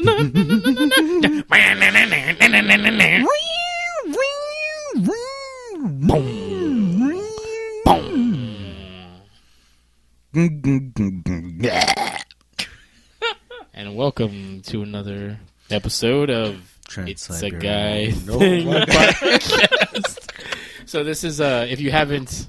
And welcome to another episode of It's a Guy No, Thing Podcast. So this is, if you haven't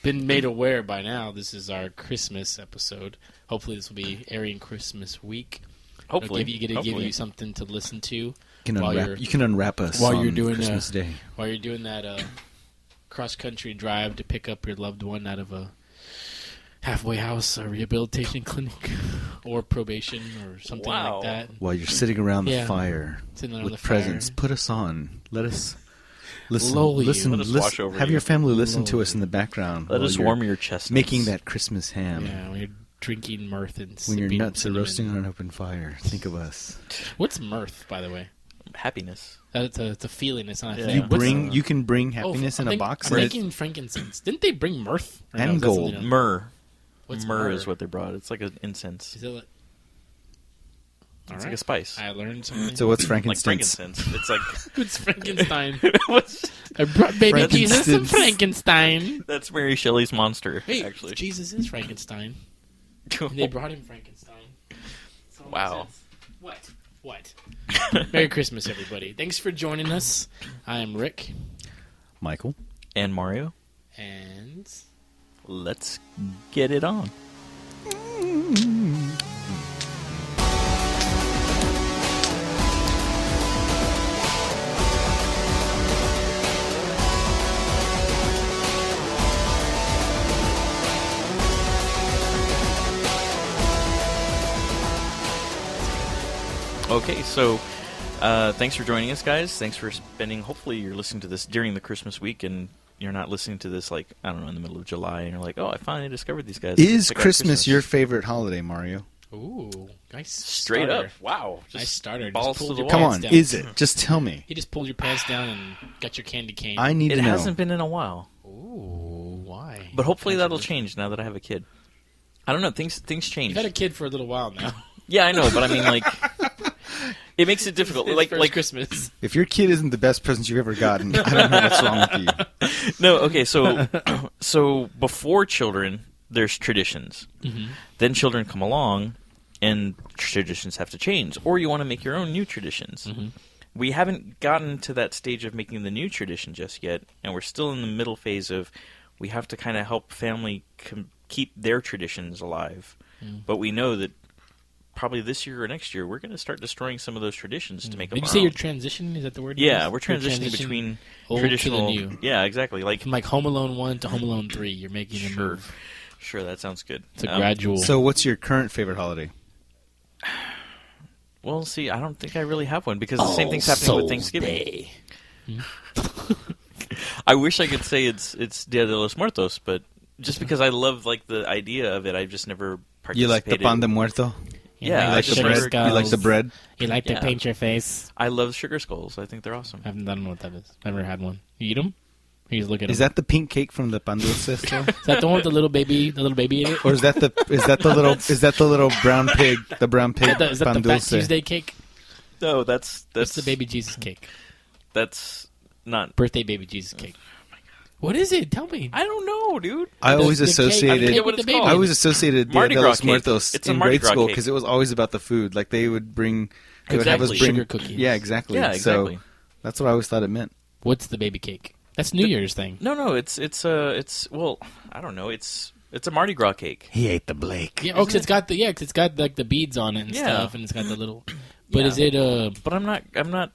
been made aware by now, this is our Christmas episode. Hopefully this will be airing Christmas week. Hopefully. Give you something to listen to. You can unwrap us while on you're doing Christmas Day. While you're doing that cross-country drive to pick up your loved one out of a halfway house or rehabilitation clinic or probation or something like that. While you're sitting around the fire with presents, put us on. Let us listen. Let us wash over have you. your family listen to us in the background. Let us warm your chest. Making that Christmas ham. Yeah, when you're drinking Mirth and when your nuts cinnamon. are roasting on an open fire. Think of us. What's Mirth, by the way? Happiness. It's a feeling. It's not a thing. You can bring happiness in a box. I'm thinking frankincense. Didn't they bring Mirth? And gold. Myrrh. What's myrrh is what they brought. It's like an incense. Is it like... It's like a spice. I learned something. So what's frankincense? Like frankincense. It's like... It's Frankenstein. I brought baby Jesus some Frankenstein. That's Mary Shelley's monster, Hey, actually. Jesus is Frankenstein. They brought him Frankenstein. Wow. What? Merry Christmas, everybody. Thanks for joining us. I am Rick. Michael. And Mario. And... let's get it on. Okay, so thanks for joining us, guys. Thanks for spending... hopefully you're listening to this during the Christmas week and you're not listening to this, like, I don't know, in the middle of July, and you're like, oh, I finally discovered these guys. Is Christmas your favorite holiday, Mario? Ooh, nice Straight starter. up. Wow. Nice starter. Balls to the wall. Come on, down. is it? Just tell me. He just pulled your pants down and got your candy cane. I need to know. It hasn't been in a while. Ooh, why? But hopefully that'll change now that I have a kid. I don't know, things change. You've had a kid for a little while now. Yeah, I know, but I mean, like... it makes it difficult. Like Christmas. If your kid isn't the best present you've ever gotten, I don't know what's wrong with you. No, okay, so before children, there's traditions. Mm-hmm. Then children come along, and traditions have to change. Or you want to make your own new traditions. Mm-hmm. We haven't gotten to that stage of making the new tradition just yet, and we're still in the middle phase of we have to kind of help family keep their traditions alive. Mm. But we know that probably this year or next year, we're going to start destroying some of those traditions to make them Did you say you're transitioning? Is that the word? Yeah, we're transitioning between old traditional... to the new. Yeah, exactly. From like Home Alone 1 to Home Alone 3, you're making a move. Sure, that sounds good. It's a gradual... So what's your current favorite holiday? Well, see, I don't think I really have one, because the same thing's happening with Thanksgiving. I wish I could say it's Dia de los Muertos, but just because I love like the idea of it, I've just never participated. You like the pan de muerto? Yeah, you like the bread. You like the bread. You like to paint your face. I love sugar skulls. I think they're awesome. I don't know what that is. Never had one. You eat them? You just look at them. Is that the pink cake from the pan dulce? Is that the one with the little baby in it? Or is that the little brown pig? The brown pig. Is that pan the Fat dulce? Tuesday cake? No, that's the baby Jesus cake. That's not birthday baby Jesus cake. What is it? Tell me. I don't know, dude. I always associated Mardi Dia de los Gras Muertos cake. in grade school because it was always about the food. Like they would have us bring sugar cookies. Yeah, exactly. Yeah, exactly. So that's what I always thought it meant. What's the baby cake? That's New Year's thing. No, it's well, I don't know. It's a Mardi Gras cake. He ate the Blake. Yeah, because it's got like the beads on it and stuff, and it's got the little. But is it But I'm not.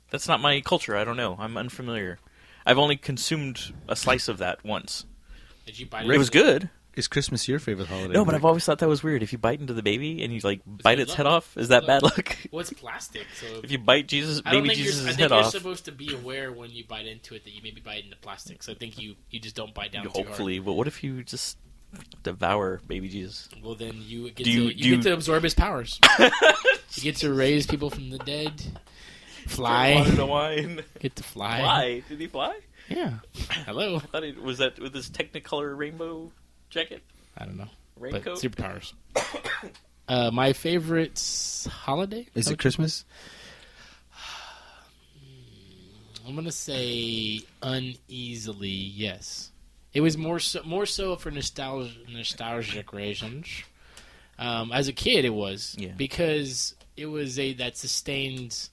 That's not my culture. I don't know. I'm unfamiliar. I've only consumed a slice of that once. Did you bite it? It was good. Is Christmas your favorite holiday? No, but I've always thought that was weird. If you bite into the baby and you like bite its head off, is that bad luck? Well, it's plastic, so if you bite Jesus' head off, I think you're supposed to be aware when you bite into it that you may be biting into plastic. So I think you just don't bite down. Hopefully, but what if you just devour baby Jesus? Well, then you get to absorb his powers. You get to raise people from the dead. Fly. Want to know why? Get to fly. Fly? Did he fly? Yeah. Hello. I thought was that with his Technicolor rainbow jacket? I don't know. Raincoat? But superpowers. My favorite holiday? Is it Christmas? I'm gonna say uneasily yes. It was more so for nostalgic reasons. As a kid, it was because it was that sustained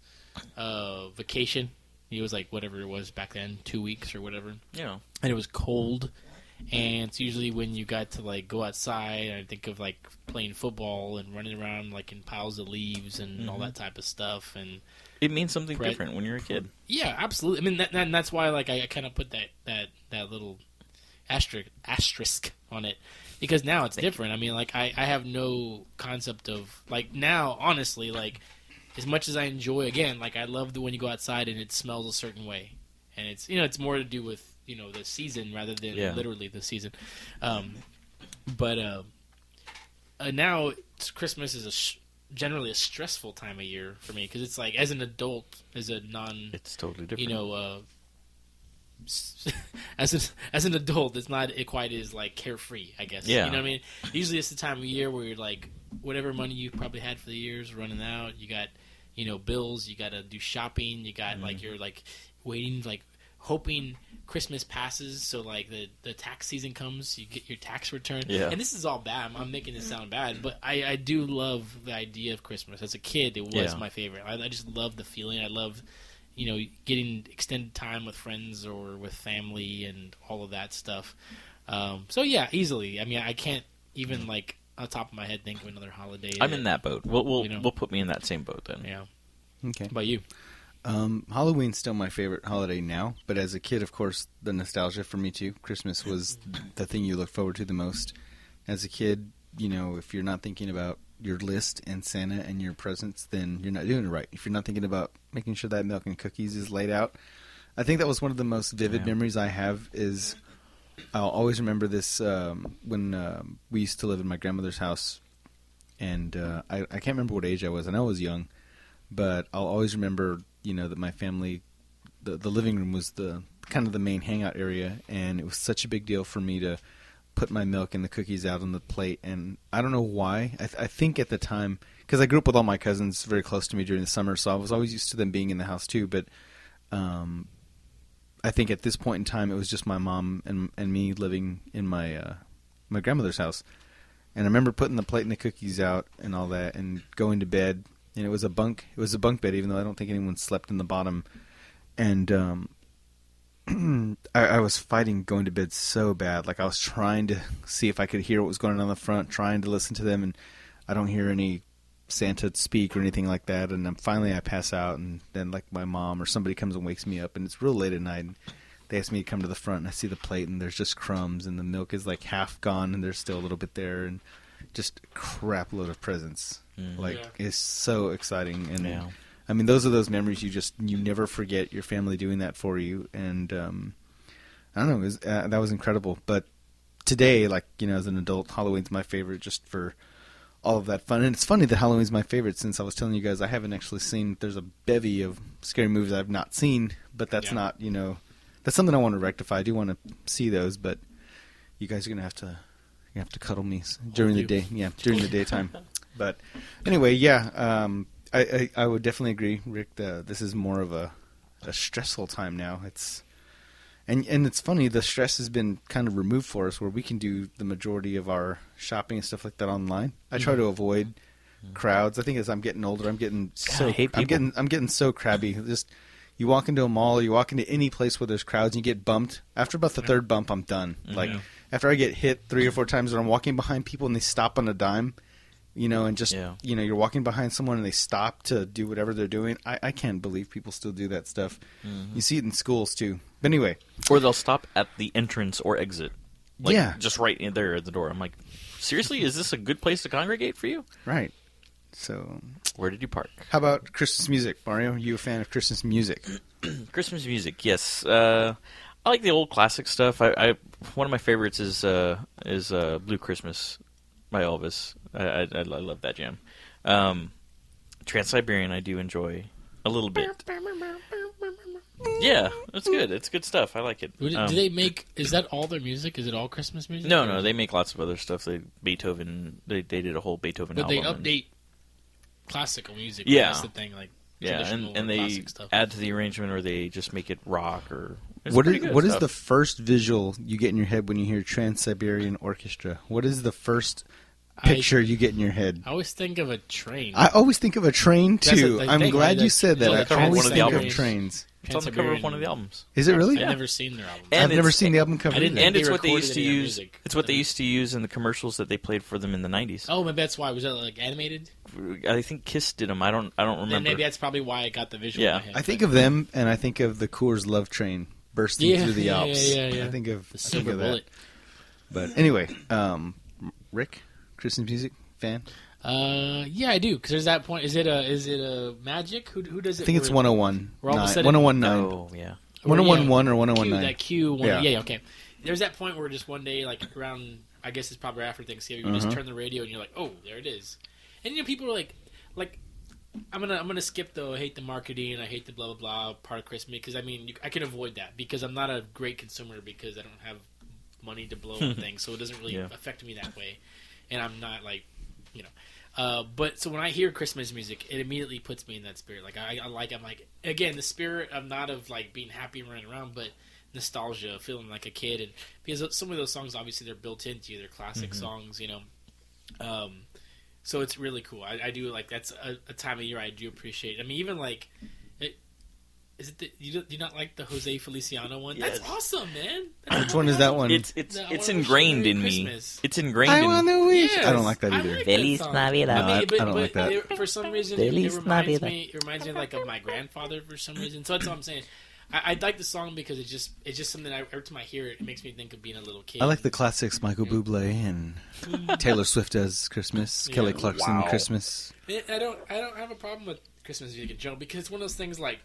vacation. It was like whatever it was back then, 2 weeks or whatever. Yeah, and it was cold, and it's usually when you got to like go outside. And I think of like playing football and running around like in piles of leaves and all that type of stuff. And it means something different when you're a kid. Yeah, absolutely. I mean, that's why like I kind of put that little asterisk on it, because now it's different. I mean, like I have no concept of like now, honestly, like as much as I enjoy, again, like I love when you go outside and it smells a certain way, and it's it's more to do with the season rather than literally the season. But now Christmas is generally a stressful time of year for me, because it's like as an adult, it's totally different. As an adult, it's not quite as like carefree, I guess. Yeah. You know what I mean? Usually it's the time of year where you're like, whatever money you probably had for the year's running out. You got, bills. You got to do shopping. You got like you're like waiting, like hoping Christmas passes, so like the tax season comes, you get your tax return. Yeah. And this is all bad. I'm making it sound bad, but I do love the idea of Christmas. As a kid, it was my favorite. I just love the feeling. I love getting extended time with friends or with family and all of that stuff. So yeah, easily. I mean, I can't even like on the top of my head think of another holiday. I'm in that boat. We'll put me in that same boat then. Yeah. Okay. How about you? Halloween's still my favorite holiday now, but as a kid, of course, the nostalgia for me too. Christmas was the thing you look forward to the most. As a kid, if you're not thinking about your list and Santa and your presents, then you're not doing it right. If you're not thinking about making sure that milk and cookies is laid out, I think that was one of the most vivid memories I have. Is I'll always remember this when we used to live in my grandmother's house, and I can't remember what age I was. I know I was young, but I'll always remember that my family, the living room was the kind of the main hangout area, and it was such a big deal for me to put my milk and the cookies out on the plate. And I don't know why. I think at the time, because I grew up with all my cousins very close to me during the summer, so I was always used to them being in the house too. But I think at this point in time, it was just my mom and me living in my grandmother's house. And I remember putting the plate and the cookies out and all that, and going to bed. And it was a bunk bed, even though I don't think anyone slept in the bottom. And I was fighting going to bed so bad. Like I was trying to see if I could hear what was going on the front, trying to listen to them, and I don't hear any Santa speak or anything like that. And finally I pass out, and then like my mom or somebody comes and wakes me up, and it's real late at night. And they ask me to come to the front, and I see the plate, and there's just crumbs, and the milk is like half gone, and there's still a little bit there, and just a crap load of presents. It's so exciting. And I mean, those are those memories you never forget your family doing that for you. And I don't know, that was incredible. But today, like, as an adult, Halloween's my favorite just for all of that fun. And it's funny that Halloween's my favorite, since I was telling you guys I haven't actually seen, there's a bevy of scary movies I've not seen, but that's not, that's something I want to rectify. I do want to see those, but you guys are going to have to cuddle me during the day. Yeah, during the daytime. But anyway, I would definitely agree, Rick. This is more of a stressful time now. And it's funny, the stress has been kind of removed for us, where we can do the majority of our shopping and stuff like that online. I try to avoid crowds. I think as I'm getting older, I'm getting so crabby. Just you walk into a mall, you walk into any place where there's crowds, and you get bumped. After about the third bump, I'm done. Like after I get hit 3 or 4 times, when I'm walking behind people and they stop on a dime. And just, you're walking behind someone and they stop to do whatever they're doing. I can't believe people still do that stuff. You see it in schools, too. But anyway. Or they'll stop at the entrance or exit. Just right in there at the door. I'm like, seriously? Is this a good place to congregate for you? Right. So. Where did you park? How about Christmas music, Mario? Are you a fan of Christmas music? Christmas music, yes. I like the old classic stuff. One of my favorites is Blue Christmas by Elvis. I love that jam. Trans-Siberian I do enjoy a little bit. Yeah, that's good. It's good stuff. I like it. Do they make? Is that all their music? Is it all Christmas music? No. They make lots of other stuff. Beethoven. They did a whole Beethoven but album. They update classical music. Yeah. That's the thing. Like and they stuff. add to the arrangement, or they just make it rock. Or what is the first visual you get in your head when you hear Trans-Siberian Orchestra? What is the first picture you get in your head? I always think of a train. I always think of a train too. I'm glad you said that. It's I on always one of the think of albums. trains. It's on the cover of one of the albums. Is it really? I've never seen their album. I've never seen the album cover. And it's what they used to recorded any use. music. It's what they used to use in the commercials that they played for them in the 90s. Oh, maybe that's why. Was that like animated? I think Kiss did them. I don't remember. Then maybe that's probably why I got the visual. Yeah. in my head. I think of them, and I think of the Coors Love Train bursting through the Alps. Yeah. I think of The Silver that. Bullet. But anyway, Rick, Christmas music fan? Yeah, I do. Because there's that point. Is it a Magic? Who does it? I think it's 101. We're all of a sudden- 101.9. Oh, yeah. 101.1 or 101.9. That Q one. Yeah. Yeah, okay. There's that point where just one day, like around, I guess it's probably after Thanksgiving, you just turn the radio and you're like, oh, there it is. And people are like, I'm gonna skip the I hate the marketing, I hate the blah blah blah part of Christmas because I mean I can avoid that because I'm not a great consumer because I don't have money to blow on things, so it doesn't really affect me that way, and I'm not like, but so when I hear Christmas music, it immediately puts me in that spirit. Like I'm like again the spirit of not of like being happy and running around, but nostalgia, feeling like a kid, and because some of those songs obviously they're built into you, they're classic songs, so it's really cool. I do like that's a time of year I do appreciate. I mean, even like, you do not like the Jose Feliciano one? Yes. That's awesome, man. Which one is that one? It's ingrained in me. It's ingrained I in want to wish. Yes, I don't like that I either. like Feliz that song. Navidad. I don't like that. For some reason, Feliz it reminds Navidad. me. It reminds me like of my grandfather for some reason. So that's what I'm saying. I like the song because it's just something. Every time I hear it, it makes me think of being a little kid. I like the classics, Michael Bublé and Taylor Swift does Christmas, Kelly Clarkson Christmas. I don't have a problem with Christmas music in general because it's one of those things like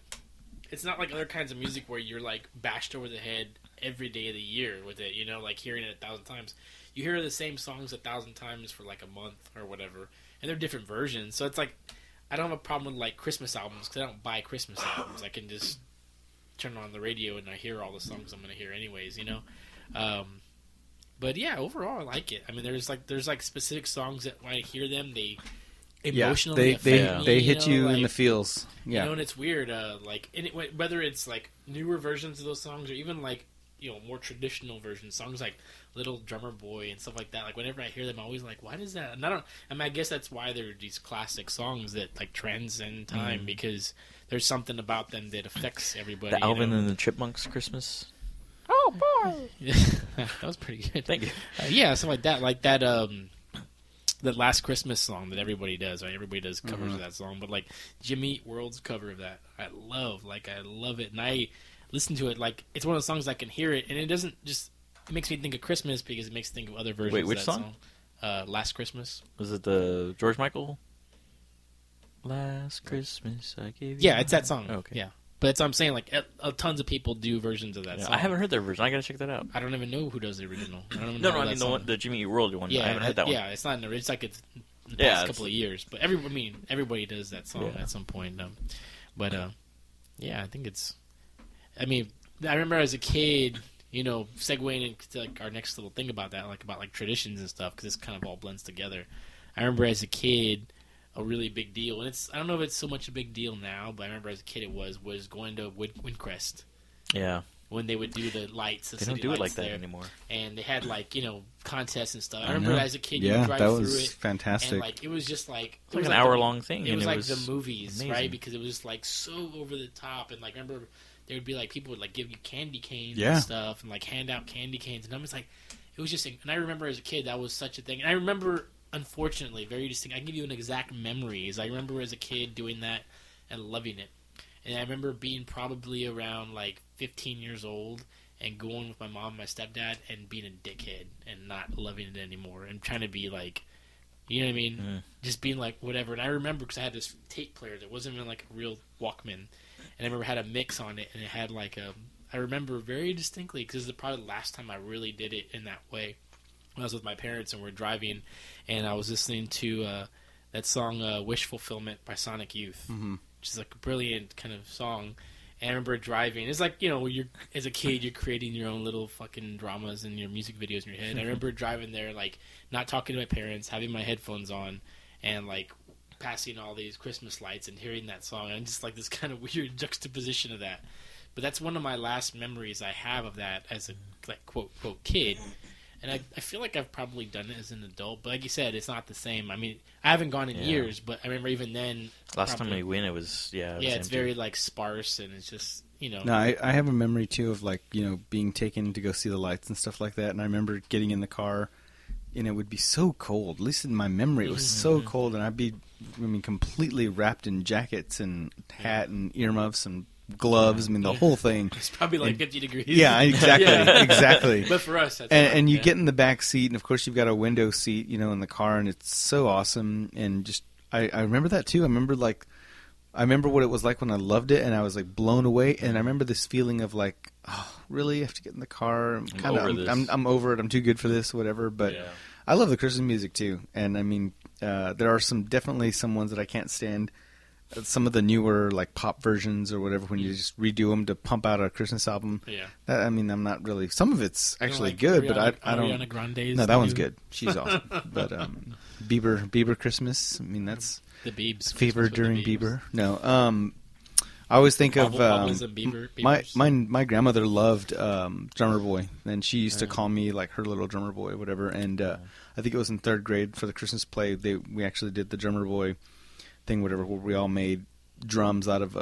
it's not like other kinds of music where you're like bashed over the head every day of the year with it, like hearing it 1,000 times. You hear the same songs 1,000 times for like a month or whatever, and they're different versions. So it's like I don't have a problem with like Christmas albums because I don't buy Christmas albums. I can just turn on the radio and I hear all the songs I'm going to hear anyways, But yeah, overall I like it. I mean, there's like specific songs that when I hear them, they emotionally affect me. They hit you in the feels. Yeah, and it's weird. Whether it's like newer versions of those songs or even like more traditional versions, songs like Little Drummer Boy and stuff like that. Like whenever I hear them, I'm always like, why does that? And I guess that's why they're these classic songs that like transcend time because there's something about them that affects everybody. The Alvin and the Chipmunks Christmas. Oh boy! That was pretty good. Thank you. Yeah, something like that. Like that. That Last Christmas song that everybody does. Right? Everybody does covers of that song, but like Jimmy Eat World's cover of that, I love it, and I listen to it like it's one of those songs I can hear it, and it doesn't just it makes me think of Christmas because it makes me think of other versions. Wait, which of that song? Last Christmas. Was it the George Michael? Last Christmas I gave you. Yeah, it's that song. Okay. Yeah, but it's I'm saying like tons of people do versions of that song. I haven't heard their version. I gotta check that out. I don't even know who does the original. I don't even No, know I that mean song. the Jimmy Eat World one. Yeah, I haven't heard that one. Yeah, it's not. It's like it's the Yeah, past couple of years, but everybody does that song at some point. Yeah, I think it's. I mean, I remember as a kid, segueing into like our next little thing about that, like about like traditions and stuff, because this kind of all blends together. I remember as a kid, a really big deal, and I don't know if it's so much a big deal now, but I remember as a kid it was going to Windcrest. Yeah. When they would do the lights, They don't do it like that there. anymore. And they had like contests and stuff. I remember as a kid, you yeah, would drive that through was it, fantastic. and like it was just like It's like an hour-long thing. It was and like it was the movies, amazing. right? Because it was like so over the top, and like remember there would be like people would like give you candy canes Yeah. and stuff, and like hand out candy canes, and I'm just like, it was just. And I remember as a kid that was such a thing, and I remember unfortunately very distinct. I can give you an exact memory. Is I remember as a kid doing that and loving it, and I remember being probably around like 15 years old. And going with my mom and my stepdad and being a dickhead and not loving it anymore and trying to be like, you know what I mean? Just being like whatever. And I remember because I had this tape player that wasn't even like a real Walkman. And I remember it had a mix on it and it had like I remember very distinctly because this is probably the last time I really did it in that way. When I was with my parents and we're driving and I was listening to that song Wish Fulfillment by Sonic Youth, which is like a brilliant kind of song. And I remember driving. It's like, you know, you're as a kid, you're creating your own little fucking dramas and your music videos in your head. I remember driving there, like, not talking to my parents, having my headphones on, and, like, passing all these Christmas lights and hearing that song. And just, like, this kind of weird juxtaposition of that. But that's one of my last memories I have of that as a, like, quote, kid. And I feel like I've probably done it as an adult. But like you said, it's not the same. I mean, I haven't gone in years, but I remember even then... Last time we went, it was, it was it's empty. very, like, sparse, and it's just, you know... No, I have a memory, too, of, like, you know, being taken to go see the lights and stuff like that. And I remember getting in the car, and it would be so cold. At least in my memory, it was so cold. And I'd be, completely wrapped in jackets and hat and earmuffs and gloves. I mean, the whole thing. It's probably like 50 degrees. Yeah, exactly, exactly. But for us, that's and you get in the back seat, and of course you've got a window seat, you know, in the car, and it's so awesome. And just, I remember that too. I remember what it was like when I loved it, and I was like blown away. And I remember this feeling of like, oh, really? I have to get in the car. I'm over it. I'm too good for this, whatever. But I love the Christmas music too. And I mean, there are definitely some ones that I can't stand. Some of the newer, like, pop versions or whatever, when you just redo them to pump out a Christmas album. Yeah. I'm not really... Some of it's actually good, Ariana, but I don't... Ariana Grande's... No, that one's good. She's awesome. But Bieber Christmas, I mean, that's... The Biebs. Fever during Bieber. No, I always think of... my grandmother loved Drummer Boy, and she used to call me, like, her little drummer boy, whatever, and I think it was in 3rd grade for the Christmas play, we actually did the Drummer Boy thing, whatever, where we all made drums out of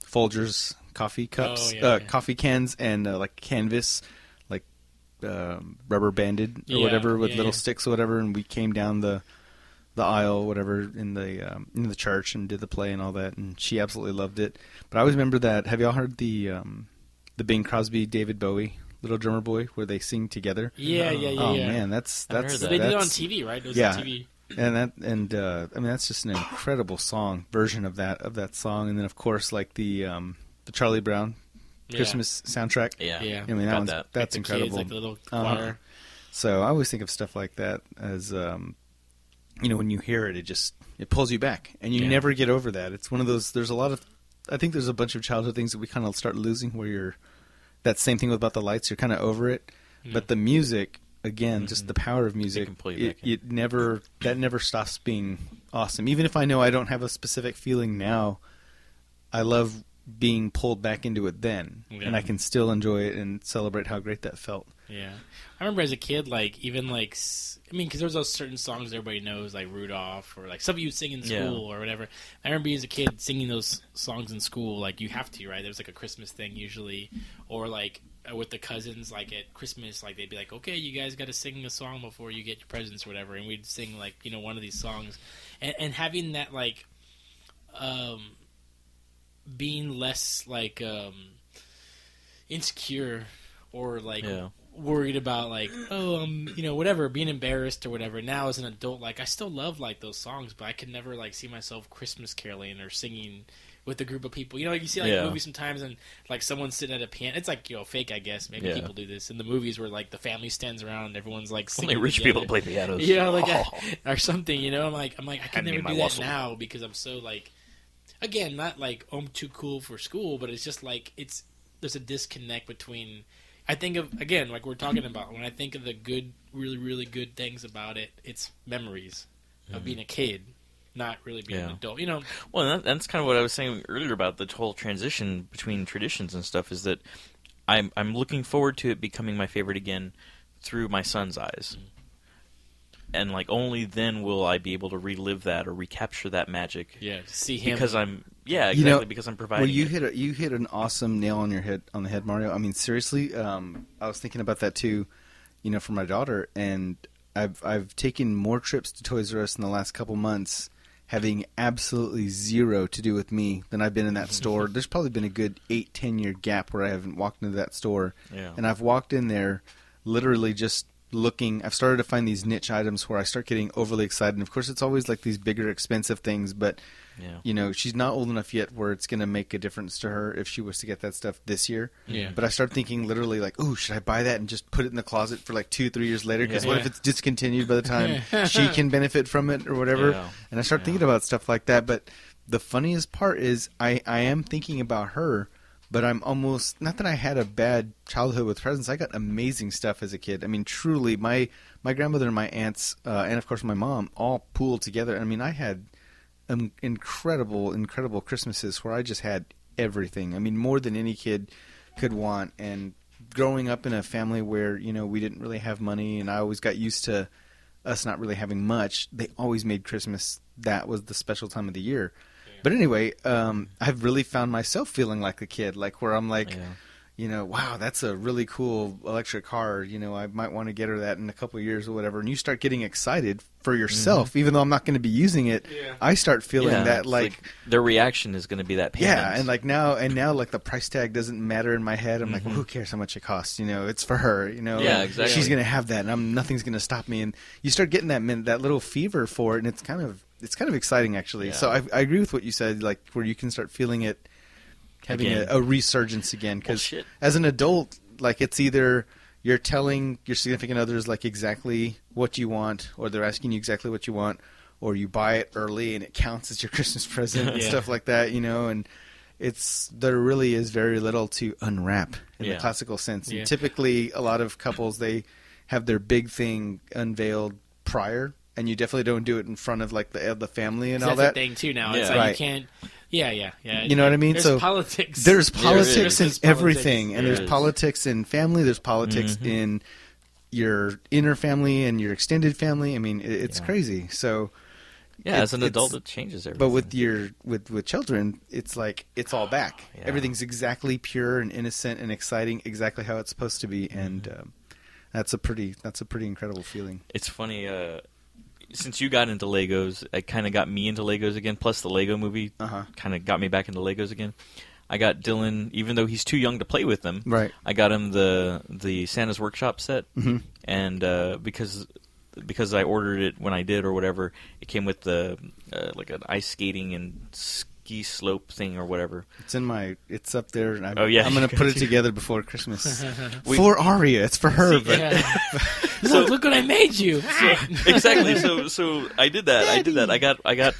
Folgers coffee cups, coffee cans, and like canvas, like rubber banded or whatever, with little sticks or whatever, and we came down the aisle, whatever, in the church and did the play and all that, and she absolutely loved it. But I always remember that. Have y'all heard the Bing Crosby, David Bowie, Little Drummer Boy, where they sing together? Yeah. Oh man, that's they did it on TV, right? It was on TV. And I mean, that's just an incredible version of that song. And then of course, like the Charlie Brown Christmas soundtrack. Yeah. I mean, that's incredible. Kids, like the little choir. So I always think of stuff like that as you know, when you hear it, it pulls you back, and you never get over that. It's one of those. I think there's a bunch of childhood things that we kind of start losing, where that same thing about the lights. You're kind of over it, but the music. Again, just the power of music. It never stops being awesome. Even if I know I don't have a specific feeling now, I love being pulled back into it then, and I can still enjoy it and celebrate how great that felt. Yeah, I remember as a kid, like even like because there's those certain songs everybody knows, like Rudolph, or like some of you sing in school or whatever. I remember as a kid singing those songs in school, like you have to, right? There's like a Christmas thing usually, or like. With the cousins, like at Christmas, like they'd be like, okay, you guys got to sing a song before you get your presents or whatever, and we'd sing like, you know, one of these songs, and having that like being less like insecure or like worried about like, oh, you know, whatever, being embarrassed or whatever. Now as an adult, like I still love like those songs, but I could never like see myself Christmas caroling or singing with a group of people. You know, like you see like movies sometimes, and like someone's sitting at a piano. It's like, you know, fake, I guess. Maybe people do this in the movies where like the family stands around and everyone's like singing. Only rich together. people play pianos. Yeah, like or something. You know, I'm like I can never do that now because I'm so like, again, not like I'm too cool for school, but it's just like there's a disconnect between. I think of, again, like we're talking about, when I think of the good, really, really good things about it, it's memories of being a kid. Not really being an adult, you know. Well, that's kind of what I was saying earlier about the whole transition between traditions and stuff. Is that I'm looking forward to it becoming my favorite again through my son's eyes, and like only then will I be able to relive that or recapture that magic. Yeah, to see him because exactly, you know, because I'm providing. Well, you hit an awesome nail on the head, Mario. I mean, seriously, I was thinking about that too. You know, for my daughter, and I've taken more trips to Toys R Us in the last couple months, having absolutely zero to do with me than I've been in that store. There's probably been a good 8-10 year gap where I haven't walked into that store. Yeah. And I've walked in there literally just looking. I've started to find these niche items where I start getting overly excited. And of course, it's always like these bigger, expensive things. But, you know, she's not old enough yet where it's going to make a difference to her if she was to get that stuff this year. Yeah. But I start thinking literally like, oh, should I buy that and just put it in the closet for like 2-3 years later? Because what if it's discontinued by the time she can benefit from it or whatever? Yeah. And I start thinking about stuff like that. But the funniest part is I am thinking about her But I'm almost, not that I had a bad childhood with presents. I got amazing stuff as a kid. I mean, truly, my grandmother and my aunts, and of course my mom, all pooled together. I mean, I had incredible Christmases where I just had everything. I mean, more than any kid could want. And growing up in a family where, we didn't really have money, and I always got used to us not really having much, they always made Christmas, that was the special time of the year. But anyway, I've really found myself feeling like a kid, like where I'm like, wow, that's a really cool electric car. I might want to get her that in a couple of years or whatever. And you start getting excited for yourself, even though I'm not going to be using it. Yeah. I start feeling that like their reaction is going to be that payment. Yeah, and now like the price tag doesn't matter in my head. I'm like, well, who cares how much it costs? It's for her. Yeah, exactly. She's going to have that, and nothing's going to stop me. And you start getting that little fever for it, and it's kind of exciting, actually. Yeah. So I agree with what you said, like where you can start feeling it, having a resurgence again. Because as an adult, like it's either you're telling your significant others like exactly what you want, or they're asking you exactly what you want, or you buy it early and it counts as your Christmas present and stuff like that. And there really is very little to unwrap in the classical sense. And typically, a lot of couples, they have their big thing unveiled prior. And you definitely don't do it in front of like the family and all that. That's the thing too now. It's like you can't. Yeah. You know what I mean? There's politics. There's politics in everything, and there's politics in family. There's politics in your inner family and your extended family. I mean, it's crazy. So as an adult, it changes everything. But with children, it's like it's all back. Yeah. Everything's exactly pure and innocent and exciting, exactly how it's supposed to be, and that's a pretty incredible feeling. It's funny. Since you got into Legos, it kind of got me into Legos again. Plus, the Lego movie kind of got me back into Legos again. I got Dylan, even though he's too young to play with them. Right. I got him the Santa's Workshop set, and because I ordered it when I did or whatever, it came with the like an ice skating and ski slope thing or whatever. It's up there. I'm going to put it together before Christmas. For Aria, it's for her. Look what I made you. Exactly. So I did that. I got.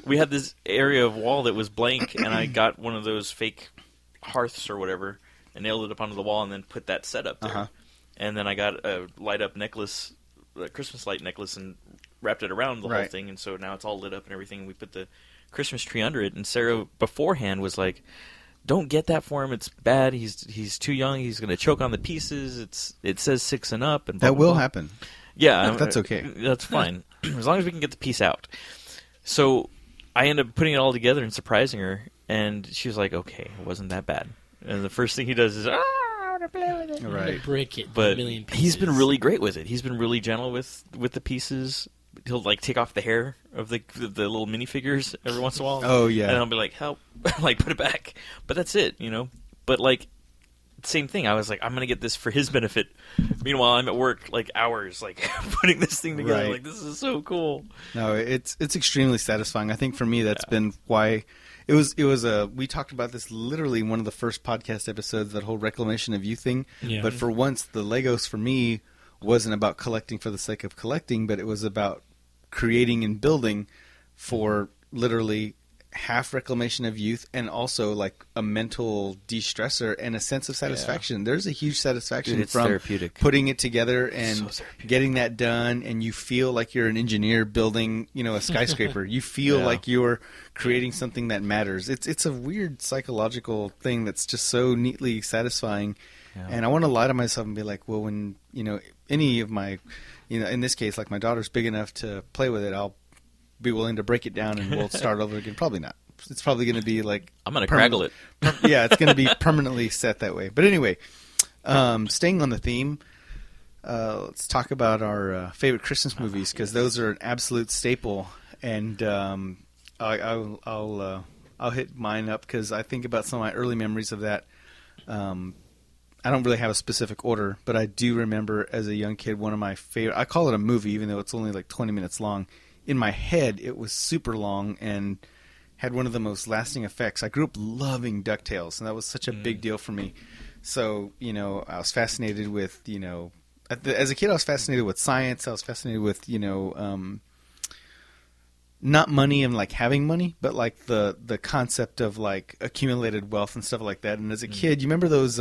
We had this area of wall that was blank, and I got one of those fake hearths or whatever, and nailed it up onto the wall, and then put that set up there. And then I got a light up necklace, a Christmas light necklace, and wrapped it around the whole thing. And so now it's all lit up and everything. And we put the Christmas tree under it, and Sarah beforehand was like, "Don't get that for him. It's bad. He's too young. He's going to choke on the pieces. It says 6 and up." And blah, that blah, will blah. happen. Yeah, that's okay. That's fine as long as we can get the piece out. So I ended up putting it all together and surprising her, and she was like, "Okay, it wasn't that bad." And the first thing he does is, "I want to play with it." Right, break it. But a million pieces. He's been really great with it. He's been really gentle with the pieces. He'll like take off the hair of the little minifigures every once in a while. Oh yeah, and I'll be like, "Help!" like put it back. But that's it, But like, same thing. I was like, I'm gonna get this for his benefit. Meanwhile, I'm at work like hours, like putting this thing together. Like, this is so cool. No, it's extremely satisfying. I think for me, that's been why it was. We talked about this literally in one of the first podcast episodes, that whole reclamation of youth thing. Yeah. But for once, the Legos for me wasn't about collecting for the sake of collecting, but it was about creating and building for literally half reclamation of youth, and also like a mental de-stressor and a sense of satisfaction. Yeah. There's a huge satisfaction from therapeutic. Putting it together and getting that done, and you feel like you're an engineer building, a skyscraper. You feel like you're creating something that matters. It's a weird psychological thing that's just so neatly satisfying. Yeah. And I want to lie to myself and be like, well, when any of my, in this case, like my daughter's big enough to play with it, I'll be willing to break it down and we'll start over again. Probably not. It's probably going to be like I'm going to craggle it. It's going to be permanently set that way. But anyway, staying on the theme, let's talk about our favorite Christmas movies, because those are an absolute staple. And I'll hit mine up because I think about some of my early memories of that. I don't really have a specific order, but I do remember as a young kid, one of my favorite, I call it a movie even though it's only like 20 minutes long. In my head, it was super long and had one of the most lasting effects. I grew up loving DuckTales, and that was such a big deal for me. So, I was fascinated with, as a kid, I was fascinated with science. I was fascinated with, not money and like having money, but like the concept of like accumulated wealth and stuff like that. And as a kid, you remember those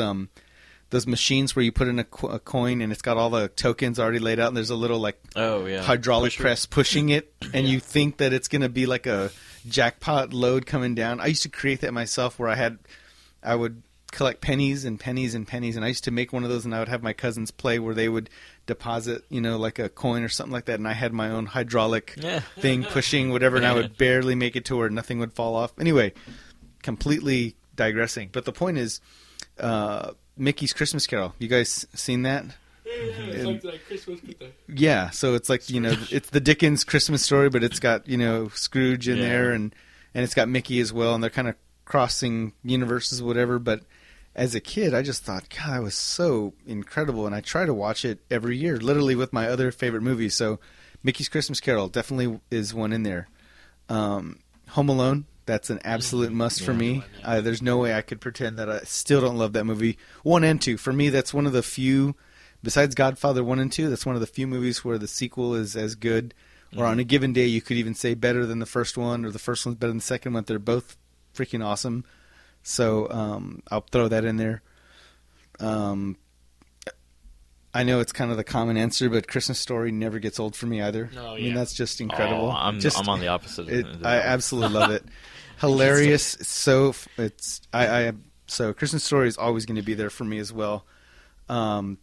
machines where you put in a coin and it's got all the tokens already laid out, and there's a little like hydraulic press pushing it, and you think that it's going to be like a jackpot load coming down. I used to create that myself, where I would collect pennies and pennies and pennies, and I used to make one of those, and I would have my cousins play where they would deposit, like a coin or something like that, and I had my own hydraulic thing pushing whatever, and I would barely make it to where nothing would fall off. Anyway, completely digressing, but the point is, Mickey's Christmas Carol. You guys seen that? It's like Christmas with the... Yeah, so it's like, it's the Dickens Christmas story, but it's got, Scrooge in there, and it's got Mickey as well, and they're kind of crossing universes, whatever. But as a kid, I just thought, God, that was so incredible, and I try to watch it every year, literally with my other favorite movies. So Mickey's Christmas Carol definitely is one in there. Home Alone, that's an absolute must for me. There's no way I could pretend that I still don't love that movie. 1 and 2, for me, that's one of the few, besides Godfather 1 and 2, that's one of the few movies where the sequel is as good, or on a given day you could even say better than the first one, or the first one's better than the second one. They're both freaking awesome. So I'll throw that in there. I know it's kind of the common answer, but Christmas Story never gets old for me either. Oh, yeah. I mean, that's just incredible. I'm on the opposite. I absolutely love it. Hilarious. So Christmas Story is always going to be there for me as well. The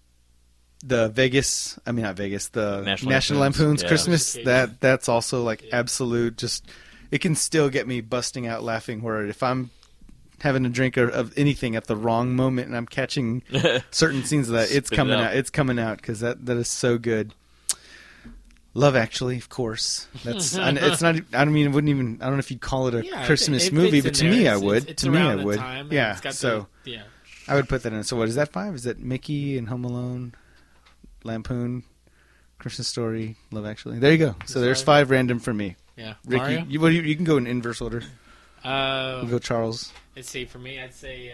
National Lampoon's Christmas, that's also like absolute, just, it can still get me busting out laughing, where if I'm having a drink of anything at the wrong moment and I'm catching certain scenes of that, it's coming out because that is so good. Love Actually, of course. That's it's not. I don't know if you'd call it a Christmas movie, but to me, I would. To me, I would. Yeah. So I would put that in. So what is that? 5? Is that Mickey and Home Alone, Lampoon, Christmas Story, Love Actually? There you go. So there's 5 random for me. Yeah. Ricky, you can go in inverse order. We'll go Charles. Let's see. For me, I'd say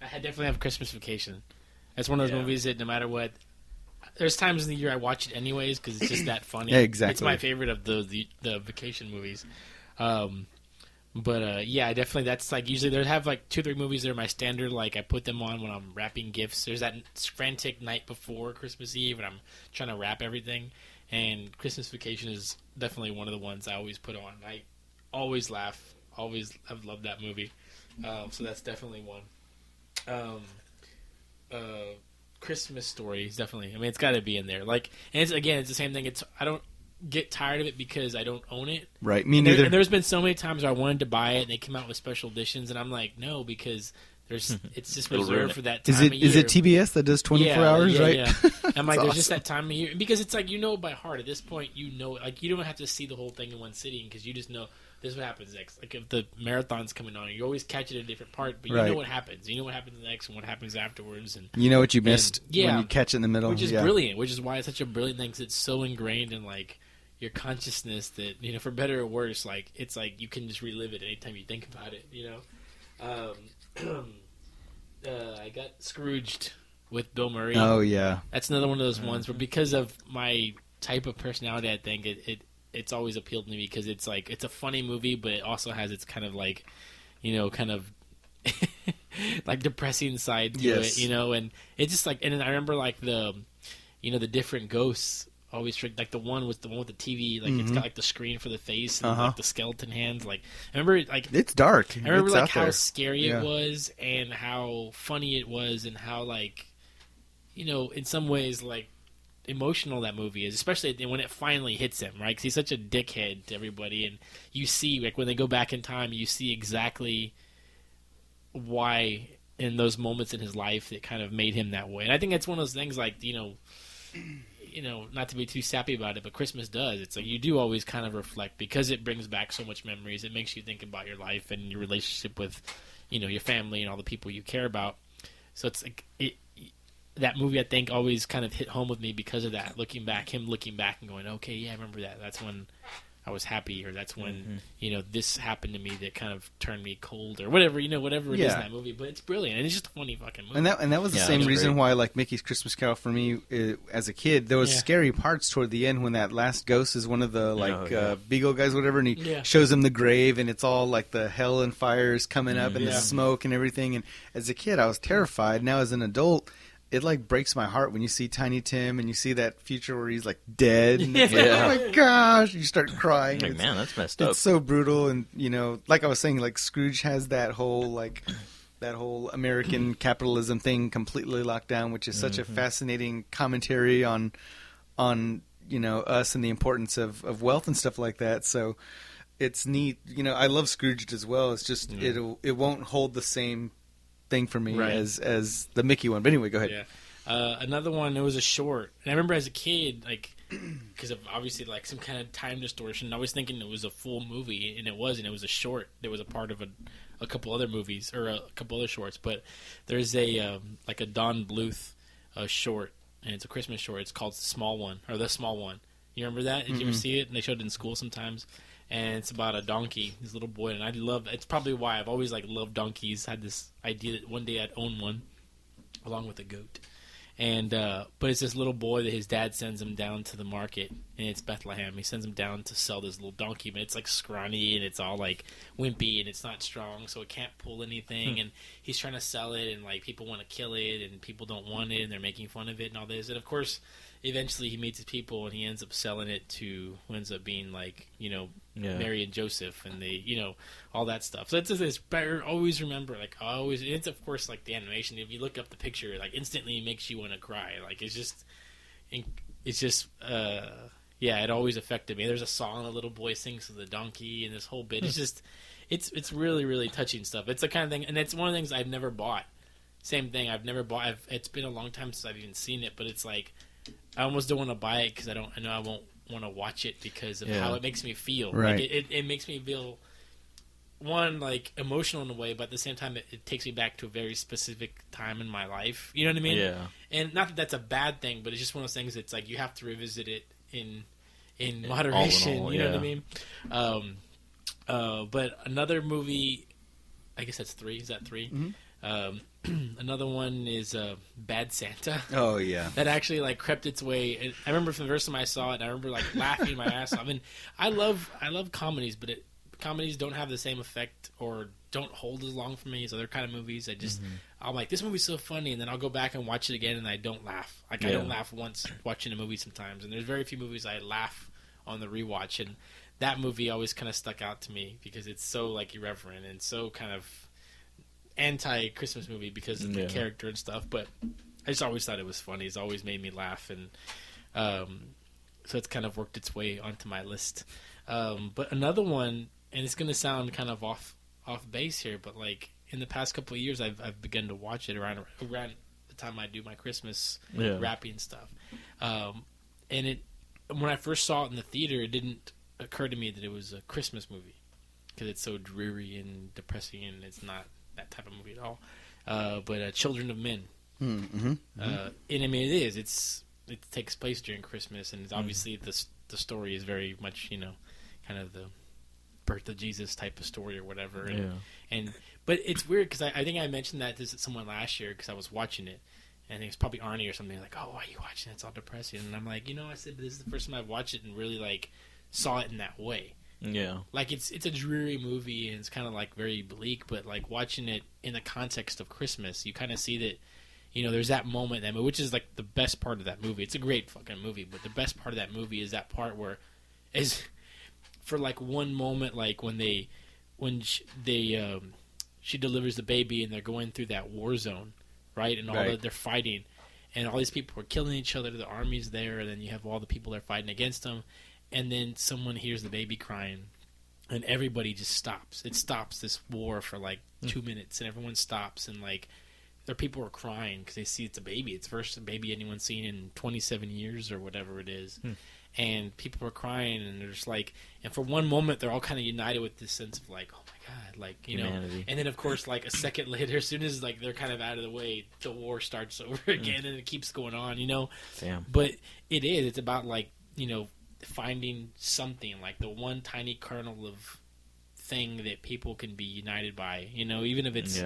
I definitely have Christmas Vacation. That's one of those movies that no matter what, there's times in the year I watch it anyways because it's just that funny. Yeah, exactly. It's my favorite of the vacation movies. But I definitely, that's like, usually they have like 2 or 3 movies that are my standard, like I put them on when I'm wrapping gifts. There's that frantic night before Christmas Eve and I'm trying to wrap everything, and Christmas Vacation is definitely one of the ones I always put on. I always laugh. I've loved that movie. So that's definitely one. Christmas Story is definitely, I mean, it's got to be in there. Like, and it's the same thing. I don't get tired of it because I don't own it. Right, me neither. And there's been so many times where I wanted to buy it and they came out with special editions, and I'm like, no, because it's just reserved for that time of year. Is it TBS that does 24 hours, right? Yeah. I'm like, there's just that time of year. Because it's like, by heart. At this point, like, you don't have to see the whole thing in one sitting because you just know this is what happens next. Like, if the marathon's coming on, you always catch it at a different part, but you know what happens. You know what happens next and what happens afterwards. And you know what you missed when you catch it in the middle. Which is brilliant, which is why it's such a brilliant thing, because it's so ingrained in, like, your consciousness that, for better or worse, like, it's like you can just relive it anytime you think about it, I got Scrooged with Bill Murray. Oh, yeah. That's another one of those ones where, because of my type of personality, I think it's always appealed to me because it's like, it's a funny movie, but it also has its kind of like, kind of like depressing side to it, and it's just like, and then I remember like the different ghosts always like the one with the TV, like it's got like the screen for the face and like the skeleton hands. Like, I remember like it's dark. I remember it's like how there. scary it was and how funny it was and how, like, in some ways, like, emotional that movie is, especially when it finally hits him, right? Because he's such a dickhead to everybody, and you see, like, when they go back in time, you see exactly why in those moments in his life it kind of made him that way. And I think that's one of those things, like, not to be too sappy about it, but Christmas does. It's like you do always kind of reflect because it brings back so much memories. It makes you think about your life and your relationship with, your family and all the people you care about. So it's like that movie, I think, always kind of hit home with me because of that. Him looking back and going, okay, yeah, I remember that. That's when I was happy, or that's when this happened to me that kind of turned me cold, or whatever whatever it is in that movie. But it's brilliant, and it's just a funny fucking movie. And that was the same reason why, like, Mickey's Christmas Carol for me as a kid, there was scary parts toward the end when that last ghost is one of the Beagle guys, whatever, and he shows him the grave, and it's all like the hell and fires coming up and the smoke and everything. And as a kid, I was terrified. Now as an adult, it like breaks my heart when you see Tiny Tim and you see that future where he's like dead. And it's like, oh my gosh! You start crying. Like, man, that's messed up. It's so brutal, and like I was saying, like Scrooge has that whole American capitalism thing completely locked down, which is such a fascinating commentary on us and the importance of wealth and stuff like that. So it's neat. I love Scrooged as well. It's just it won't hold the same thing for me as the Mickey one. But anyway, go ahead. Yeah. Another one, it was a short. And I remember as a kid, like, because of obviously like some kind of time distortion, I was thinking it was a full movie, and it wasn't. It was a short. It was a part of a couple other movies, or a couple other shorts. But there's a like a Don Bluth short, and it's a Christmas short. It's called The Small One. You remember that? Did you ever see it? And they showed it in school sometimes. And it's about a donkey, this little boy, and it's probably why I've always like loved donkeys. Had this idea that one day I'd own one, along with a goat. And but it's this little boy that his dad sends him down to the market, and it's Bethlehem. He sends him down to sell this little donkey, but it's like scrawny and it's all like wimpy and it's not strong, so it can't pull anything. And he's trying to sell it, and like people want to kill it, and people don't want it, and they're making fun of it and all this. And of course, eventually he meets his people, and he ends up selling it to who ends up being like Mary and Joseph, and they all that stuff. So it's just this. I always remember, like, it's of course like the animation. If you look up the picture, like instantly it makes you want to cry. Like it's just it always affected me. There's a song a little boy sings to the donkey, and this whole bit. It's just it's really, really touching stuff. It's the kind of thing, and it's one of the things I've never bought. Same thing, I've never bought. It's been a long time since I've even seen it, but it's like I almost don't want to buy it because I know I won't want to watch it because of how it makes me feel. Right. Like it makes me feel, one, like emotional in a way, but at the same time it takes me back to a very specific time in my life. You know what I mean? Yeah. And not that that's a bad thing, but it's just one of those things that's like you have to revisit it in moderation. All, you know what I mean? But another movie, I guess that's 3. Is that 3? Mm-hmm. Another one is Bad Santa. Oh yeah, that actually like crept its way. And I remember from the first time I saw it, I remember like laughing my ass off. I mean, I love comedies, but comedies don't have the same effect or don't hold as long for me as other kind of movies. I'm like, this movie's so funny, and then I'll go back and watch it again, and I don't laugh. Like I don't laugh once watching a movie sometimes, and there's very few movies I laugh on the rewatch, and that movie always kind of stuck out to me because it's so like irreverent and so kind of anti-Christmas movie because of the character and stuff, but I just always thought it was funny. It's always made me laugh, and so it's kind of worked its way onto my list. But another one, and it's going to sound kind of off base here, but like in the past couple of years, I've begun to watch it around the time I do my Christmas wrapping stuff. And when I first saw it in the theater, it didn't occur to me that it was a Christmas movie because it's so dreary and depressing, and it's not that type of movie at all. But Children of Men. Mm-hmm. And I mean, it takes place during Christmas, and it's obviously the story is very much, kind of the birth of Jesus type of story or whatever. But it's weird because I think I mentioned that to someone last year because I was watching it, and it was probably Arnie or something like, "Oh, why are you watching it? It's all depressing." And I'm like, I said this is the first time I've watched it and really like saw it in that way. Yeah, like it's a dreary movie and it's kind of like very bleak, but like watching it in the context of Christmas, you kind of see that, there's that moment in that movie, which is like the best part of that movie. It's a great fucking movie, but the best part of that movie is that part where, for like one moment, like when she delivers the baby and they're going through that war zone, right, and all that they're fighting, and all these people are killing each other. The army's there, and then you have all the people that are fighting against them. And then someone hears the baby crying, and everybody just stops. It stops this war for like 2 minutes, and everyone stops, and like their people are crying because they see it's a baby. It's the first baby anyone's seen in 27 years or whatever it is. And people are crying, and they're just like, and for one moment, they're all kind of united with this sense of like, oh my God, like, humanity. And then of course, like a second later, as soon as like they're kind of out of the way, the war starts over again, and it keeps going on, Damn. But it's about like, finding something like the one tiny kernel of thing that people can be united by. Even if it's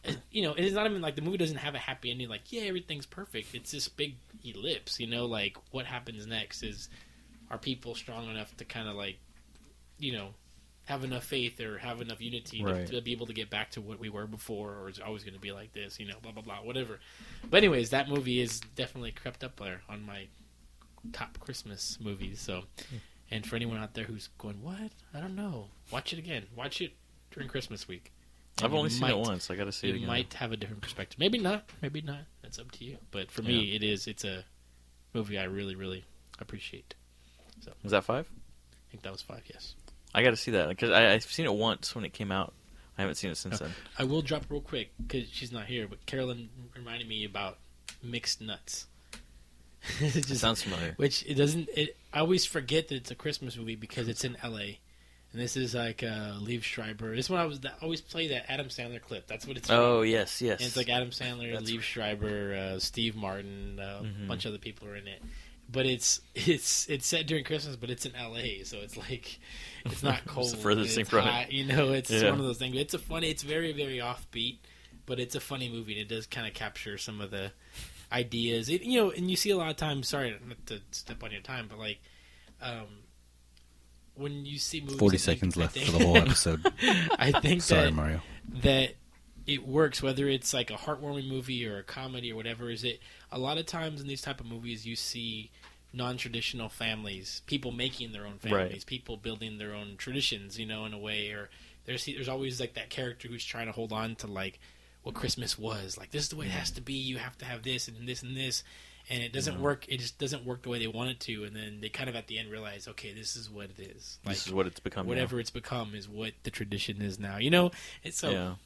it is not even like the movie doesn't have a happy ending. Like everything's perfect. It's this big ellipse. Like what happens next is, are people strong enough to kind of like have enough faith or have enough unity to be able to get back to what we were before, or is it always going to be like this, blah, blah, blah, whatever. But anyways, that movie is definitely crept up there on my top Christmas movies. So, and for anyone out there who's going, what? I don't know. Watch it again. Watch it during Christmas week. I've only seen it once. I got to see it again. You might have a different perspective. Maybe not. Maybe not. That's up to you. But for me, it's a movie I really, really appreciate. So, was that 5? I think that was 5, yes. I got to see that because I've seen it once when it came out. I haven't seen it since then. I will drop real quick because she's not here, but Carolyn reminded me about mixed nuts. It sounds familiar. Which it doesn't. I always forget that it's a Christmas movie because it's in L.A. And this is like Liev Schreiber. This one I always play that Adam Sandler clip. That's what it's. Oh yes. And it's like Adam Sandler, Liev Schreiber, Steve Martin, a bunch of other people are in it. But it's set during Christmas, but it's in L.A., so it's like it's not cold. It's the furthest thing from it. It's one of those things. It's very, very offbeat, but it's a funny movie. And it does kind of capture some of the ideas. And you see a lot of times. Sorry, not to step on your time, but like when you see movies, 40 seconds left for the whole episode. I think sorry, Mario. That it works, whether it's like a heartwarming movie or a comedy or whatever. Is it a lot of times in these type of movies you see non-traditional families, people making their own families, people building their own traditions, in a way. Or there's always like that character who's trying to hold on to like what Christmas was. Like this is the way it has to be. You have to have this and this and this, and it doesn't work. It just doesn't work the way they want it to. And then they kind of at the end realize, okay, this is what it is. Like, this is what it's become. Whatever it's become is what the tradition is now. It's so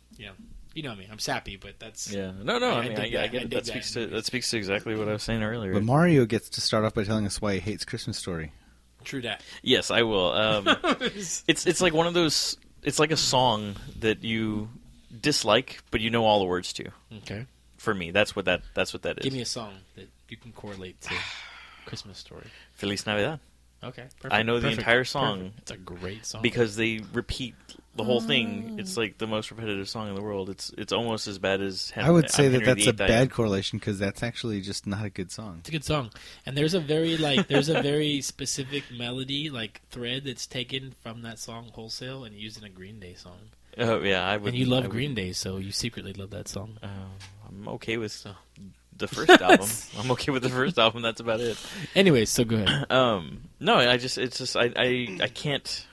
You know me. I'm sappy, but that's no. I get it. That speaks to exactly what I was saying earlier. But Mario gets to start off by telling us why he hates Christmas Story. True that. Yes, I will. It's like one of those. It's like a song that you dislike, but you know all the words to. Okay. For me, that's what that is. Give me a song that you can correlate to Christmas Story. Feliz Navidad. Okay. Perfect. I know the entire song. Perfect. It's a great song because they repeat the whole thing. It's like the most repetitive song in the world. It's almost as bad as. I would say that's a bad correlation because that's actually just not a good song. It's a good song, and there's a very specific melody thread that's taken from that song wholesale and used in a Green Day song. Oh yeah, I would. And you love Green Day, so you secretly love that song. I'm okay with the first album. I'm okay with the first album. That's about it. Anyways, so go ahead. No, I can't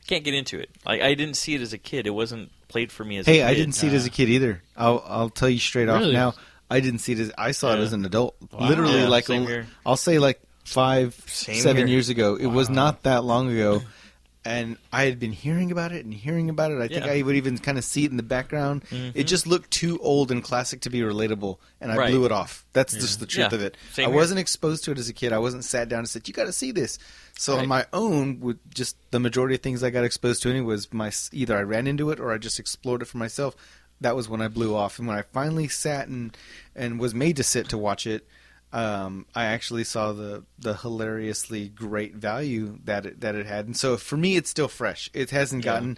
get into it. I didn't see it as a kid. It wasn't played for me as a kid. Hey, I didn't see it as a kid either. I'll tell you straight off now. I didn't see it I saw it as an adult. Wow. Literally, I'll say 5-7 years ago. It was not that long ago. And I had been hearing about it. I think I would even kind of see it in the background. Mm-hmm. It just looked too old and classic to be relatable, and I blew it off. That's just the truth of it. I wasn't exposed to it as a kid. I wasn't sat down and said, you got to see this. So on my own, with just the majority of things I got exposed to anyway, was either I ran into it or I just explored it for myself. That was when I blew off. And when I finally sat and was made to sit to watch it, I actually saw the hilariously great value that it had, and so for me, it's still fresh. It hasn't gotten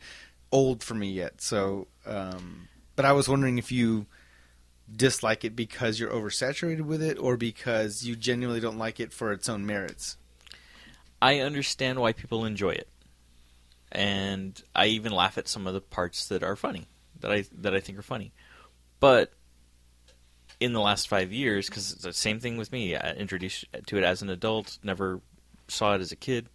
old for me yet. So, but I was wondering if you dislike it because you're oversaturated with it, or because you genuinely don't like it for its own merits. I understand why people enjoy it, and I even laugh at some of the parts that are funny, that I think are funny, but. In the last 5 years, because it's the same thing with me. I introduced to it as an adult, never saw it as a kid,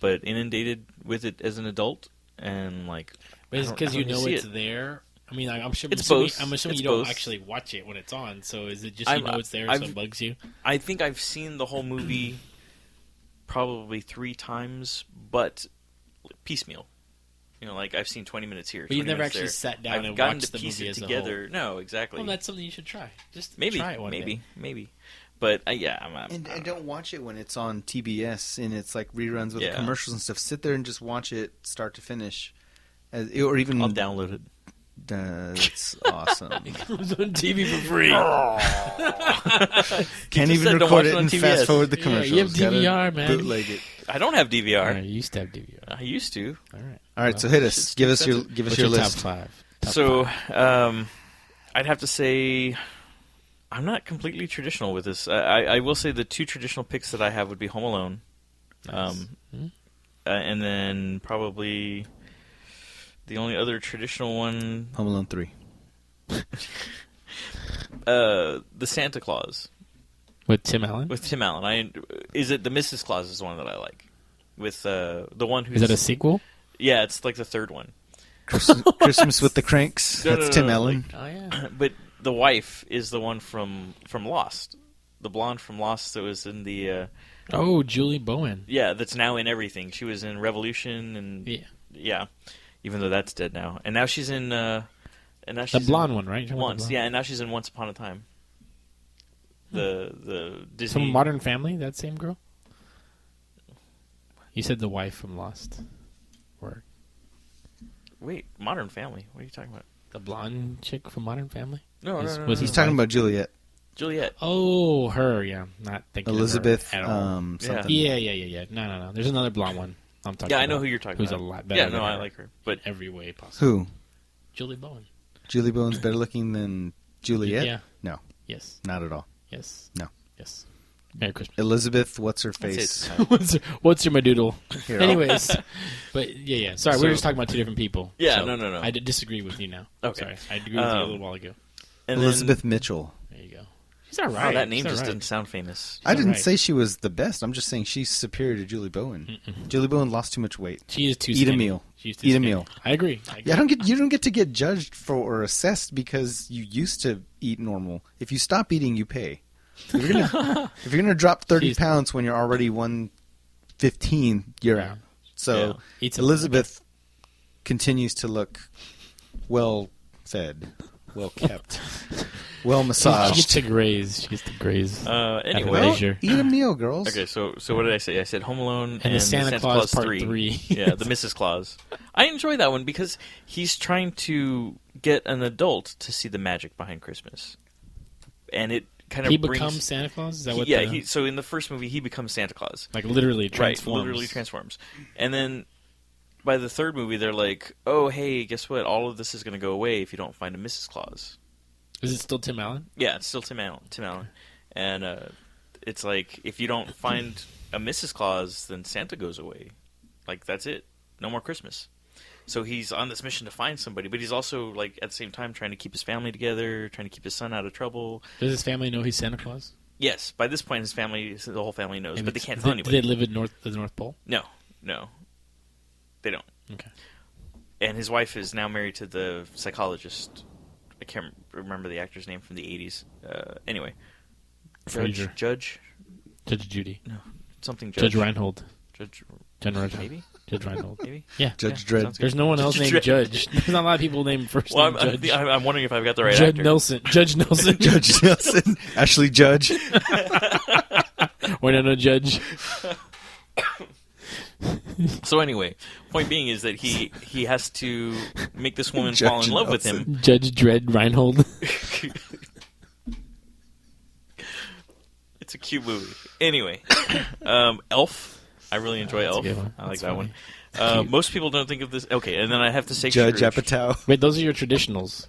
but inundated with it as an adult, and But it's because you know it's there. I mean, I'm assuming you don't actually watch it when it's on. So is it just you know it's there, so it bugs you? I think I've seen the whole movie probably 3 times, but piecemeal. I've seen 20 minutes here. But you've never actually sat down and watched the movie as together. A whole. No, exactly. Well, that's something you should try. Just maybe, try it one day. Maybe. But I'm and don't watch it when it's on TBS and it's reruns with commercials and stuff. Sit there and just watch it start to finish, or even I'll download it. That's awesome. It comes on TV for free. Can't even record it and fast forward the commercials. You have DVR, man. Bootleg it. I don't have DVR. All right, you used to have DVR. I used to. All right. All right, so hit us. Give us your What's your your list. top five? Top So, five. I'd have to say I'm not completely traditional with this. I will say the two traditional picks that I have would be Home Alone. Nice. And then probably the only other traditional one, Home Alone 3. the Santa Claus With Tim Allen? with Tim Allen. Is it the Mrs. Claus is the one that I like with the one who's Is that a sequel? Yeah, it's like the third one. Christmas with the Cranks. No, That's no, Tim no, Allen. Oh, yeah. But the wife is the one from Lost, the blonde from Lost that was in the Oh, Julie Bowen. that's now in everything. She was in Revolution and even though that's dead now, and now she's in and now she's The blonde one, right? Once, and now she's in Once Upon a Time. The Disney From Modern Family, that same girl? You said the wife from Lost. Or Wait, Modern Family. What are you talking about? the blonde chick from Modern Family? No, Was no. his He's talking wife? about Juliet. Juliet. Oh, her, yeah. Not thinking Elizabeth, of her at all. something. Yeah. No. There's another blonde one I'm talking Yeah, about. I know who you're talking who's about. a lot better Yeah, than no, I her like her. But in every way possible. Who? Julie Bowen. Julie Bowen's better looking than Juliet? Yeah. No, Yes. not at all. Yes. No. Yes. Merry Christmas. Elizabeth, what's her I'd say face? what's your madoodle? Here, Anyways, but yeah. Sorry, we So- were just talking about two different people. Yeah, so no. I did disagree with you now. Okay. Sorry, I agreed with you a little while ago. and Elizabeth Mitchell. There you go. She's all Then, right. that name She's all just right. didn't sound famous. I didn't right. say she was the best. I'm just saying she's superior to Julie Bowen. Julie Bowen lost too much weight. She is too Eat a skinny. meal. She's too Eat a skinny. meal. I agree. Yeah, you don't get to get judged for or assessed because you used to eat normal. If you stop eating, you pay. If you're gonna drop 30 She's- pounds when you're already 115, you're Yeah. out. So Eat some- Elizabeth continues to look well fed, well kept, well She massaged. gets to graze. She gets to graze. Anyway. Well, leisure. eat a meal, girls. Okay, so what did I say? I said Home Alone And the Santa Claus Part 3. Yeah, the Mrs. Claus. I enjoy that one because he's trying to get an adult to see the magic behind Christmas, and it kind of He brings. becomes Santa Claus? Is that what Yeah, the, so in the first movie he becomes Santa Claus. like literally transforms. Right, literally transforms. And then by the third movie they're like, "Oh, hey, guess what? All of this is going to go away if you don't find a Mrs. Claus." Is it still Tim Allen? Yeah, it's still Tim Allen. And it's like, if you don't find a Mrs. Claus, then Santa goes away. Like, that's it. No more Christmas. So he's on this mission to find somebody, but he's also, like, at the same time trying to keep his family together, trying to keep his son out of trouble. Does his family know he's Santa Claus? Yes, by this point the whole family knows, And but they it's- can't do tell they anybody. live at the North Pole? No. They don't. Okay. And his wife is now married to the psychologist. I can't remember the actor's name from the 80s. Anyway. Frasier. Judge? Judge Judy. Something Judge Reinhold. Judge... Maybe? Judge Reinhold. Maybe? Yeah. Judge Yeah, Dredd. sounds good. There's no one else Judge named Dredd. Judge. There's not a lot of people named first Well, name Judge. I'm wondering if I've got the right Judge actor. Nelson. Judge Nelson. Judge Nelson, Ashley Judge. Wait, no, Judge. So anyway, point being is that he has to make this woman Judge fall in love with him. Nelson. Judge Dredd Reinhold. It's a cute movie. Anyway, Elf. I really enjoy That's a Elf. good one. I like That's that funny. one. Most people don't think of this. Okay, and then I have to say Judge Scrooge. Apatow. Wait, those are your traditionals.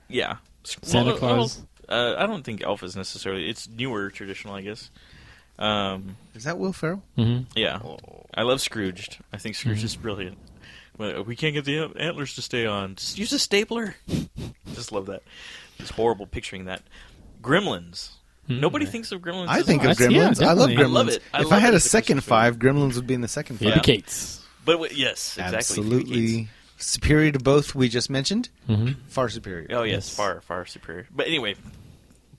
Yeah. Santa Claus. I don't think Elf is necessarily. It's newer traditional, I guess. Is that Will Ferrell? Mm-hmm. Yeah. I love Scrooged. I think Scrooge is brilliant. Well, we can't get the antlers to stay on. Just use a stapler. Just love that. It's horrible picturing that. Gremlins. Nobody thinks of Gremlins. I as think much. of Yeah, Gremlins. I love definitely. Gremlins. I love it. I If love I had it a as a second Christmas five, Gremlins would be in the second five. Phoebe Cates. But yes, exactly. Absolutely superior to both we just mentioned. Mm-hmm. Far superior. Oh yes, Yes. far far superior. But anyway,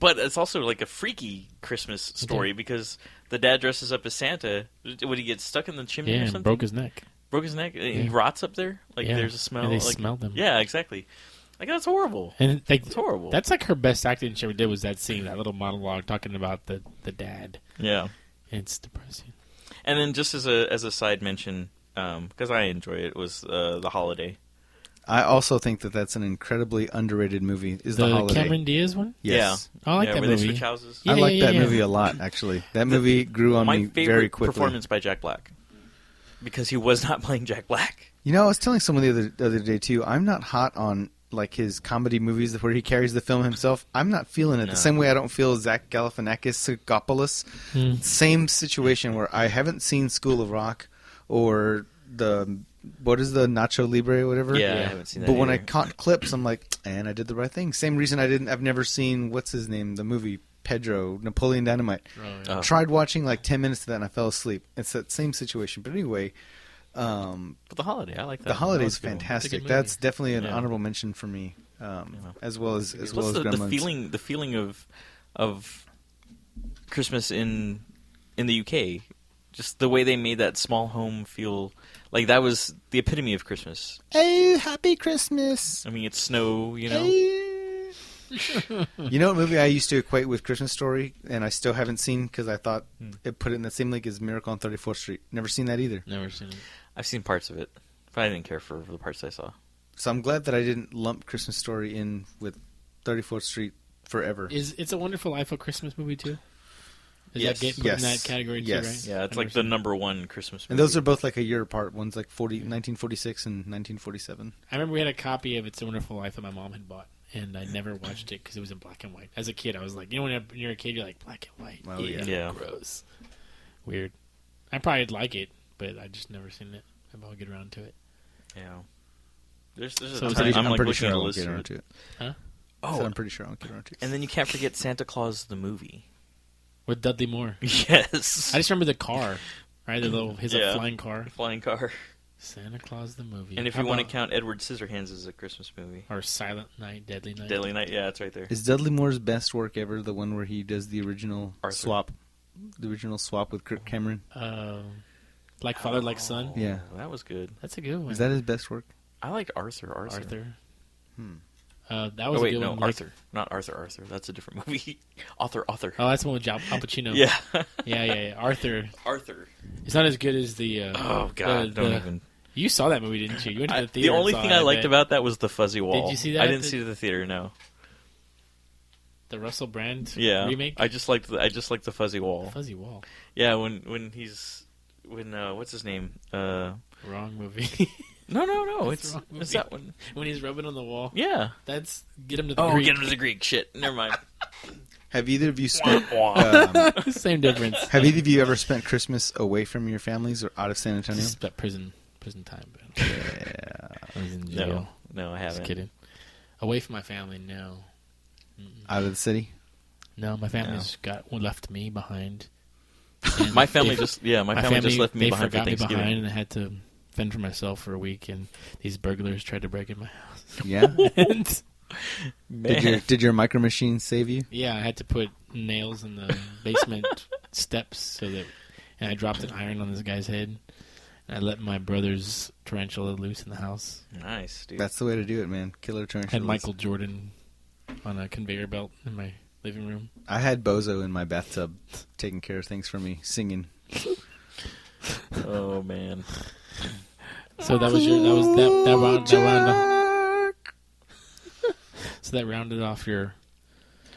but it's also like a freaky Christmas story because the dad dresses up as Santa. Would he get stuck in the chimney Yeah, or and something? broke his neck. Broke his neck. He Yeah. rots up there. Like Yeah. there's a smell. And they like, smelled him. Yeah, exactly. Like that's horrible. And like, It's horrible. That's like her best acting she ever did was that scene, that little monologue talking about the dad. Yeah. It's depressing. And then just as a side mention, because I enjoy it, was The Holiday. I also think that that's an incredibly underrated movie. Is The Holiday? Cameron Diaz one? Yes. I like that where movie. They switch houses. I like that movie a lot, actually. That movie grew on me very quickly. My favorite performance by Jack Black. Because he was not playing Jack Black. You know, I was telling someone the other day, too, I'm not hot on like his comedy movies where he carries the film himself. I'm not feeling it. The same way I don't feel Zach Galifianakis. Same situation where I haven't seen School of Rock or what is the Nacho Libre or whatever? Yeah, I haven't seen that But when either. I caught clips, I'm like, and I did the right thing. Same reason I've never seen, what's his name, the movie Pedro, Napoleon Dynamite. Tried watching like 10 minutes of that and I fell asleep. It's that same situation. But anyway, but The Holiday, I like that. The Holiday is That's fantastic. That's definitely an honorable mention for me, as well as Gremlins. The feeling of Christmas in the UK, just the way they made that small home feel like that was the epitome of Christmas. Hey, happy Christmas! I mean, it's snow, you know. You know what movie I used to equate with Christmas Story, and I still haven't seen because I thought it put it in the same league as Miracle on 34th Street. Never seen that either. Never seen it. I've seen parts of it, but I didn't care for the parts I saw. So I'm glad that I didn't lump Christmas Story in with 34th Street forever. Is It's a Wonderful Life a Christmas movie too? Is Yes. that get put in that category too, right? Yeah, it's like the number one Christmas movie. And those are both like a year apart. One's like 1946 and 1947. I remember we had a copy of It's a Wonderful Life that my mom had bought, and I never watched it because it was in black and white. As a kid, I was like, you know, when you're a kid, you're like, black and white. Oh, yeah. Gross. Weird. I probably like it, but I just never seen it. Maybe I'll get around to it. Yeah. There's So a is time, it- I'm like pretty looking sure at I a won't list get of around it. to it. Huh? So I'm pretty sure I won't get around to it. And then you can't forget Santa Claus the movie. With Dudley Moore. Yes. I just remember the car, right? His Yeah. flying car. Flying car. Santa Claus the movie. And if How you want to about- count Edward Scissorhands as a Christmas movie. Or Silent Night, Deadly Night. Deadly Night, yeah, it's right there. Is Dudley Moore's best work ever the one where he does the original Arthur. swap? The original swap with Kirk Cameron? Like Father, Like Son. Yeah. That was good. That's a good one. Is that his best work? I liked Arthur. Arthur? Hmm. That was Oh, wait, a good no, one. like- Arthur. Not Arthur. That's a different movie. Arthur. Oh, that's the one with Al Pacino. Yeah. yeah. Arthur. Arthur. It's not as good as the. Oh, God. Don't even. You saw that movie, didn't you? You went to the theater. The only and saw thing it, I liked bet. about that was the fuzzy wall. Did you see that I at didn't the- see it at the theater, no. the Russell Brand remake. remake. I just liked the fuzzy wall. Fuzzy Wall. Yeah, when what's his name? Wrong movie. No. That's It's the wrong movie. it's that one. When he's rubbing on the wall. Yeah. That's Get Him to the Oh, Greek. get him to the Greek. Shit. Never mind. Have either of you spent Same difference. Have either of you ever spent Christmas away from your families or out of San Antonio? Just about prison time. But Yeah. I was in jail. No, I Just haven't. kidding. Away from my family, no. Out of the city? No, my family's left me behind. My family They- just left me they behind for forgot me Thanksgiving. behind, and I had to fend for myself for a week. And these burglars tried to break in my house. Yeah. And, Did your micro machine save you? yeah, I had to put nails in the basement steps and I dropped an iron on this guy's head. And I let my brother's tarantula loose in the house. Nice, dude. That's the way to do it, man. Killer tarantulas. Had Michael Jordan on a conveyor belt in my living room. I had Bozo in my bathtub taking care of things for me, singing. Oh man. So that rounded off your.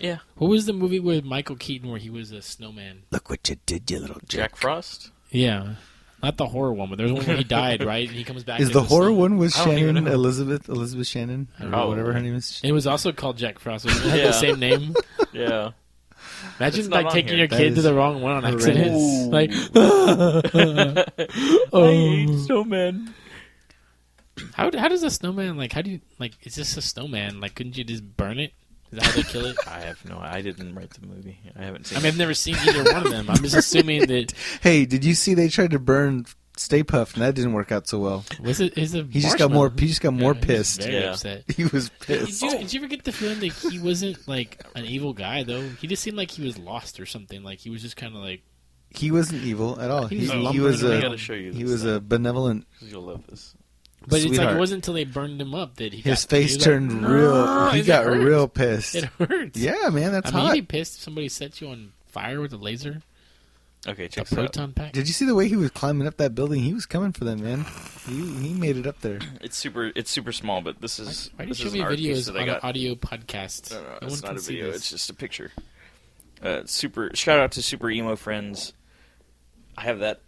Yeah. What was the movie with Michael Keaton where he was a snowman? Look what you did, you little jerk. Jack Frost? Yeah, not the horror one, but there's one where he died, right? And he comes back. Is as the a horror snowman. one with I don't even Shannon, know. Elizabeth Shannon, or Oh. whatever her name is? It was also called Jack Frost. It had Yeah. the same name. Yeah. Imagine It's not like on taking here. your That kid to is the wrong one on horrendous. accident. Like, I hate snowmen. how does a snowman like? How do you like? Is this a snowman? Like, couldn't you just burn it? Is that how they kill it? I didn't write the movie. I haven't seen I mean, I've never seen either one of them. I'm just assuming that Hey, did you see they tried to burn Stay Puft and that didn't work out so well? was it is a He just got more Yeah, pissed. He was very Yeah. upset. He was pissed. Did you ever get the feeling that he wasn't like an evil guy though? He just seemed like he was lost or something. Like he was just kind of like He wasn't evil at all. He He was was lumbering I around. gotta show you this. he was a benevolent. Because you'll love this. But it's like sweetheart. it wasn't until they burned him up that he His got, face he was turned like, real. He it got hurts. Okay, A check this out. proton pack. Did you see the way he was climbing up that building? He was coming for them, man. He made it up there. It's super small, but this is Why do you this show is me an art piece videos that I on an got. audio podcast? No, No it's one not can a see video. this. It's just a picture. Shout out to Super Emo Friends. I have that.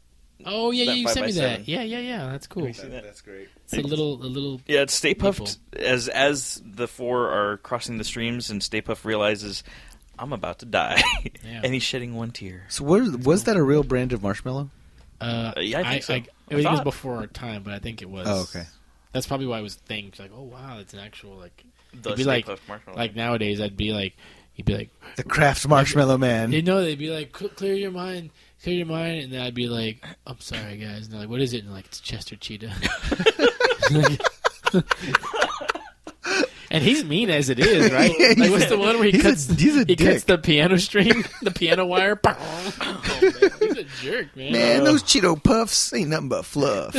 Oh yeah, that you 5 sent by me 7. that. Yeah. That's cool. see that? That's great. It's a little. Yeah, it's Stay Puft. People. As the four are crossing the streams, and Stay Puft realizes, I'm about to die, Yeah. and he's shedding one tear. So was that a real brand of marshmallow? Yeah, I think so. It was before our time, but I think it was. Oh, okay. That's probably why it was a thing. It's like, oh wow, it's an actual like. The It'd be Stay like Puft marshmallow. like nowadays, you'd be like, The Kraft Marshmallow Man. you know, they'd be like, clear your mind, and then I'd be like, I'm sorry guys, and they're like, what is it? And I'm like, it's Chester Cheetah. And he's mean as it is, right? Like, what's the one where he cuts the piano string, the piano wire? Oh, man. He's a jerk, man. Man, those Cheeto Puffs ain't nothing but fluff.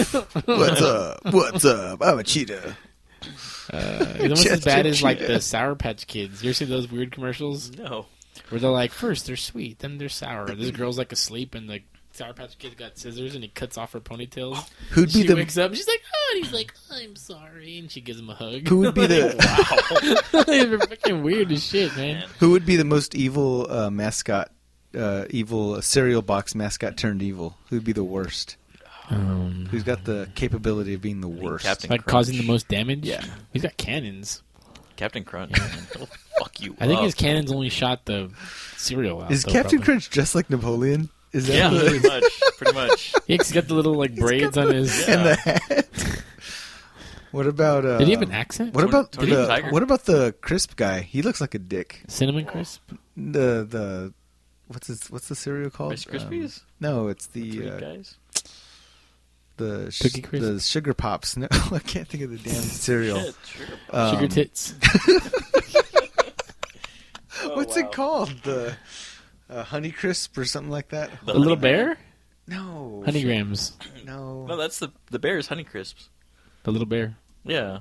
What's up? What's up? I'm a cheetah. It's almost as bad as like the Sour Patch Kids. You ever see those weird commercials No. where they're like, first they're sweet, then they're sour. This girl's like asleep, and the Sour Patch Kid got scissors, and he cuts off her ponytails. Who'd be She the wakes up, and she's like, oh, and he's like, I'm sorry, and she gives him a hug. Who would be the They're fucking weird as shit, man. Who would be the most evil mascot? Evil cereal box mascot turned evil. Who'd be the worst? Who's got the capability of being the worst? Captain Like Crunch. causing the most damage? Yeah. He's got cannons. Captain Crunch. He'll fuck you I think up. his cannons only shot the cereal out. Is though, Captain probably. Crunch just like Napoleon? Is that Yeah, the- pretty much. Pretty much. Yeah, 'cause he's got the little like braids on his. and the hat? What about? Did he have an accent? What about Tony the Tiger? What about the crisp guy? He looks like a dick. Cinnamon Crisp? The what's the cereal called? Rice Krispies? No, it's Three the guys? Cookie Crisp? the Sugar Pops. No, I can't think of the damn cereal. Shit, sugar. Sugar Tits? What's it called? The Honey Crisp or something like that. The Little Bear? No, Honeygrams. No, No, that's the Bear's Honey Crisps. The Little Bear. Yeah.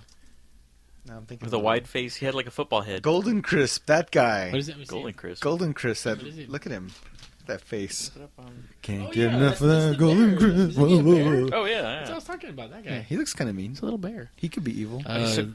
No, I'm thinking With a wide face. He had like a football head. Golden Crisp. That guy. What is that? Let me see. Golden Crisp. Golden Crisp. That What is it? look at him. That face. Put up on- Can't Oh, get yeah, enough of that's that the Golden bear. Crisp. Isn't he a bear? Oh, yeah. That's what I yeah. was talking about, that guy. Yeah, he looks kind of mean. He's a little bear. He could be evil.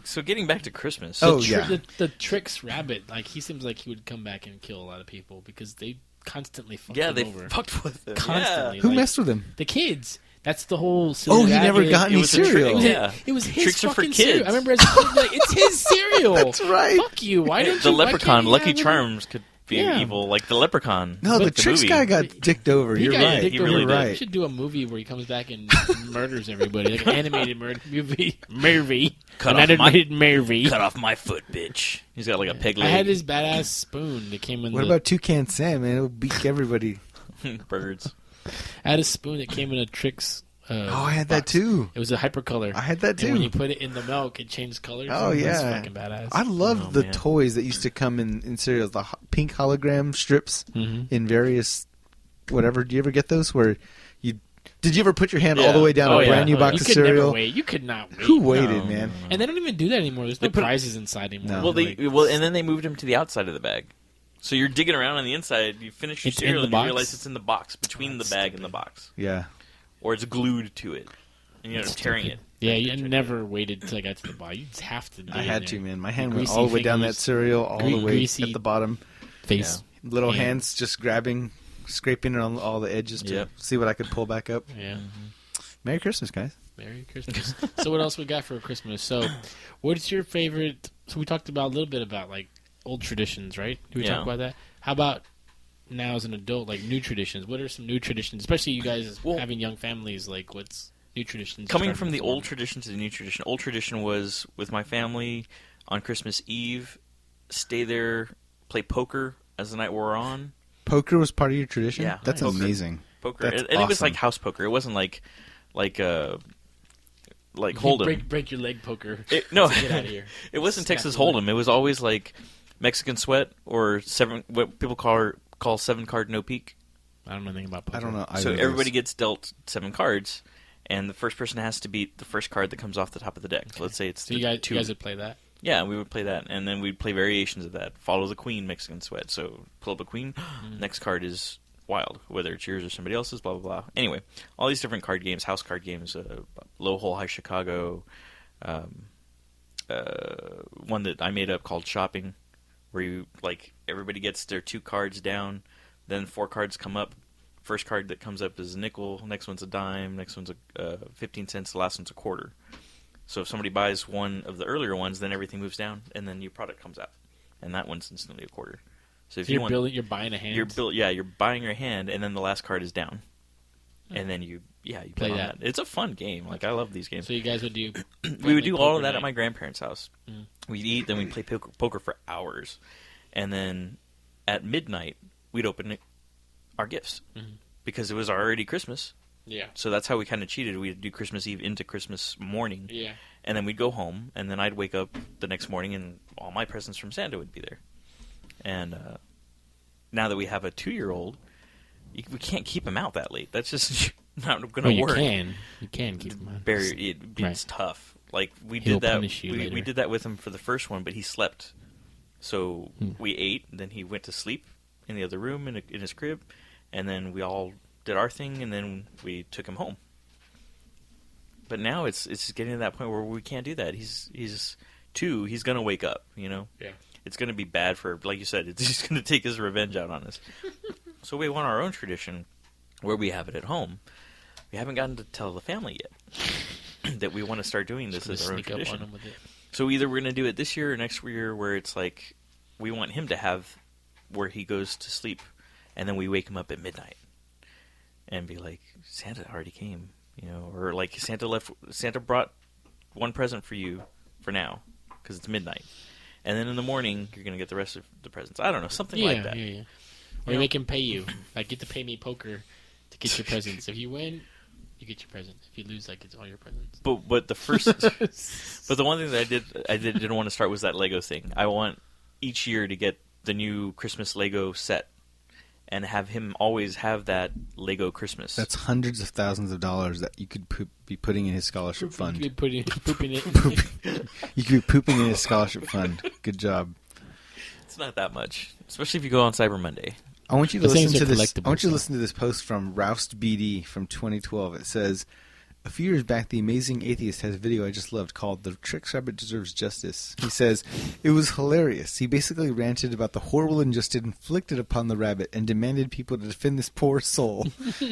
So getting back to Christmas. Oh, yeah. The Trix Rabbit, like, he seems like he would come back and kill a lot of people because they constantly fucked Yeah, him they over. fucked with him. Constantly. Who like, messed with him? The kids. That's the whole. Oh, he never got It any was a trick. cereal. It was, Yeah. it was his Tricks are for fucking kids. cereal. I remember as a kid, like, it's his cereal. That's right. Fuck you. Why don't The you? why Leprechaun, can't he Lucky have it? Charms could be Yeah. evil. Like the Leprechaun. No, the But the Tricks movie. guy got dicked over. He You're got right. dicked He over. really You're did. We right. should do a movie where he comes back and murders everybody, like an animated movie. Murphy. Cut An off my- animated Murphy. Cut off my foot, bitch. He's got like a peg I leg. had his badass spoon that came in. What about Toucan Sam, man? It'll beat everybody. Birds. I had a spoon that came in a Trix. Oh, I had that box. too. It was a hypercolor. I had that And when you too. put it in the milk, it changed colors. Oh, It was yeah. fucking badass. I loved Oh, the man. toys that used to come in cereals, the pink hologram strips Mhm. in various whatever. Do you ever get those where you did you ever put your hand all Yeah. the way down Oh, a yeah. brand new Oh, box you of could cereal? never wait. You could not wait. Who waited, No, man? no, no. And they don't even do that anymore. There's no They put- prizes inside anymore. No. Well, Like, and then they moved him to the outside of the bag. So you're digging around on the inside. You finish your It's in cereal the and box? you realize it's in the box between the that's bag stupid. and the box, Yeah. or it's glued to it, and you're tearing it. yeah, you never waited till I got to the bottom. You just have to. I had to, man. My hand went Greasy all the way down that fingers. cereal, all the way Greasy at the bottom. Face. Little hand. hands just grabbing, scraping it on all the edges to Yep. see what I could pull back up. Yeah. Merry Christmas, guys. Merry Christmas. So what else we got for Christmas? So, what's your favorite? So we talked about a little bit about like old traditions, right? Did we Yeah. talk about that? How about now as an adult, like new traditions? What are some new traditions, especially you guys Well- having young families? Like, what's new traditions? Coming starting from to the form? old tradition to the new tradition. Old tradition was with my family on Christmas Eve, stay there, play poker as the night wore on. Poker was part of your tradition? Yeah, That's poker. amazing. Poker, That's and it was awesome. like house poker. It wasn't like You Hold'em. break your leg poker. No, to get out of here. it wasn't Snap Texas your leg. Hold'em. It was always like Mexican Sweat or what people call 7-card no peek. I don't know anything about poker. I don't know. So either of everybody those. gets dealt 7 cards, and the first person has to beat the first card that comes off the top of the deck. So let's say it's So the you two. guys would play that. Yeah, we would play that, and then we'd play variations of that. Follow the queen, Mexican Sweat. So pull up a queen. Next card is wild, whether it's yours or somebody else's, blah, blah, blah. Anyway, all these different card games, house card games, Low Hole High Chicago, one that I made up called Shopping, where you, like, everybody gets their 2 cards down, then 4 cards come up. First card that comes up is a nickel, next one's a dime, next one's a 15 cents, the last one's a quarter. So if somebody buys one of the earlier ones, then everything moves down, and then new product comes out, and that one's instantly a quarter. So if you're buying a hand. You're buying your hand, and then the last card is down, and then you play that. It's a fun game. Like, I love these games. So you guys would do? We would do all of that at my grandparents' house. We'd eat, then we'd play poker for hours, and then at midnight we'd open our gifts because it was already Christmas. Yeah. So that's how we kind of cheated. We'd do Christmas Eve into Christmas morning. Yeah. And then we'd go home, and then I'd wake up the next morning, and all my presents from Santa would be there. And now that we have a 2-year-old, we can't keep him out that late. That's just not going to work. You can keep him out. It's tough. Like, we He'll did that. punish you later. We did that with him for the first one, but he slept. So we ate, and then he went to sleep in the other room in his crib, and then we all did our thing, and then we took him home. But now it's getting to that point where we can't do that. He's 2. He's going to wake up, you know? Yeah. It's going to be bad for, like you said, it's just going to take his revenge out on us. So we want our own tradition where we have it at home. We haven't gotten to tell the family yet that we want to start doing this as our own tradition. Up on them with it. So either we're going to do it this year or next year, where it's like we want him to have where he goes to sleep, and then we wake him up at midnight and be like, Santa already came, you know, or like Santa brought one present for you for now because it's midnight, and then in the morning you're going to get the rest of the presents. I don't know, something like that. Yeah. Or make him pay you. Like, get to pay me poker to get your presents. If you win, you get your present. If you lose, like, it's all your presents. But the first, but the one thing that I didn't want to start was that Lego thing. I want each year to get the new Christmas Lego set and have him always have that Lego Christmas. That's hundreds of thousands of dollars that you could be putting in his scholarship fund. You could be pooping it. You could be pooping in his scholarship fund. Good job. It's not that much, especially if you go on Cyber Monday. I want you to listen to this. I want you to listen to this post from Roust BD from 2012. It says, a few years back, the Amazing Atheist has a video I just loved called "The Tricks Rabbit Deserves Justice." He says, it was hilarious. He basically ranted about the horrible injustice inflicted upon the rabbit and demanded people to defend this poor soul.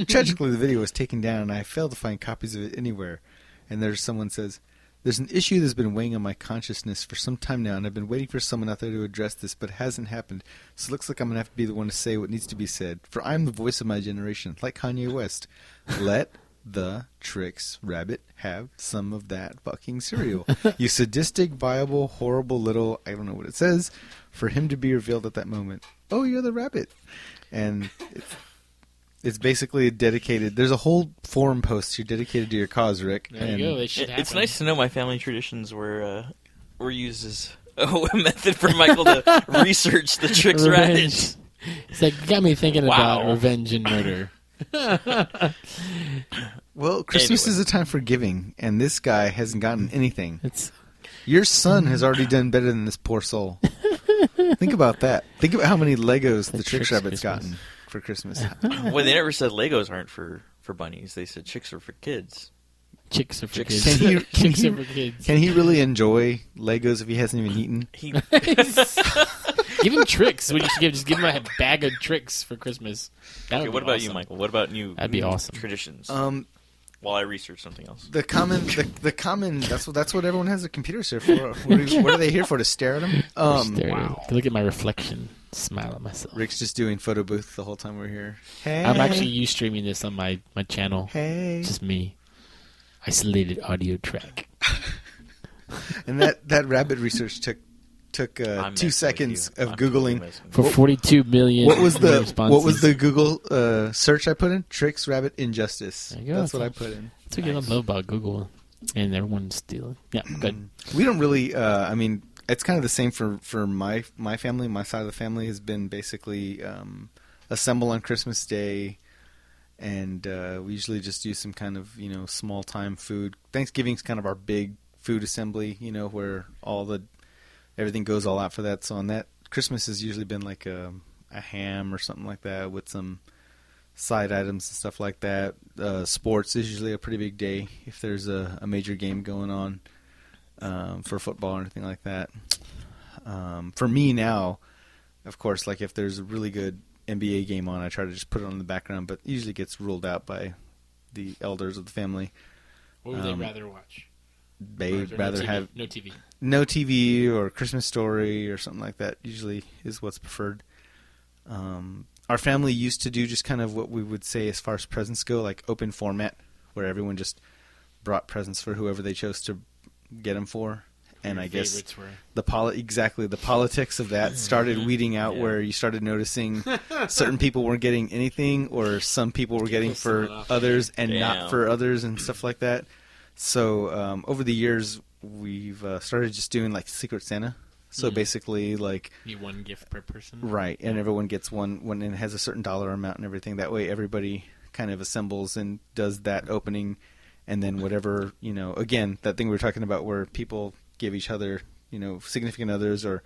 Tragically, the video was taken down, and I failed to find copies of it anywhere. And there's someone says, there's an issue that's been weighing on my consciousness for some time now, and I've been waiting for someone out there to address this, but it hasn't happened. So it looks like I'm going to have to be the one to say what needs to be said. For I'm the voice of my generation, like Kanye West. Let the Tricks Rabbit have some of that fucking cereal. You sadistic, viable, horrible little, I don't know what it says, for him to be revealed at that moment. Oh, you're the rabbit. And it's basically dedicated. There's a whole forum post here dedicated to your cause, Rick. There you go. It's nice to know my family traditions were used as a method for Michael to research the Tricks Rabbit. It's like, got me thinking about revenge and murder. Well, Christmas is a time for giving, and this guy hasn't gotten anything. Your son has already done better than this poor soul. Think about that. Think about how many Legos the Tricks Rabbit's gotten for Christmas. Well, they never said Legos aren't for bunnies. They said chicks are for kids. Chicks are for kids. Chicks are for kids. Can he really enjoy Legos if he hasn't even eaten? Give him tricks. What you should give? Just give him a bag of tricks for Christmas. What about you, Michael? What about new? That'd be awesome. Traditions. While I research something else. The common. That's what everyone has their computers here for. What are they here for? To stare at them? Wow. Look at my reflection. Smile at myself. Rick's just doing photo booth the whole time we're here. Hey. I'm actually streaming this on my channel. Hey. Just me. Isolated audio track. And that rabbit research took 2 seconds of Googling for 42 million. What was the Google search I put in? Tricks Rabbit Injustice. That's what I put in. That's what I love about Google, and everyone's stealing. Yeah, good. We don't really. I mean, it's kind of the same for my family. My side of the family has been basically assemble on Christmas Day, and we usually just do some kind of small time food. Thanksgiving's kind of our big food assembly. Where everything goes all out for that. So on that, Christmas has usually been like a ham or something like that with some side items and stuff like that. Sports is usually a pretty big day if there's a major game going on for football or anything like that. For me now, of course, like if there's a really good NBA game on, I try to just put it on in the background, but it usually gets ruled out by the elders of the family. What would they rather watch? They'd rather have no TV or Christmas Story or something like that. Usually is what's preferred. Our family used to do just kind of what we would say as far as presents go, like open format, where everyone just brought presents for whoever they chose to get them for. And I guess the politics of that started weeding out, where you started noticing certain people weren't getting anything, or some people were getting for others and not for others and stuff like that. So over the years, we've started just doing like Secret Santa. So basically, like one gift per person, right? And everyone gets one and it has a certain dollar amount and everything. That way, everybody kind of assembles and does that opening, and then whatever, again, that thing we were talking about, where people give each other, significant others or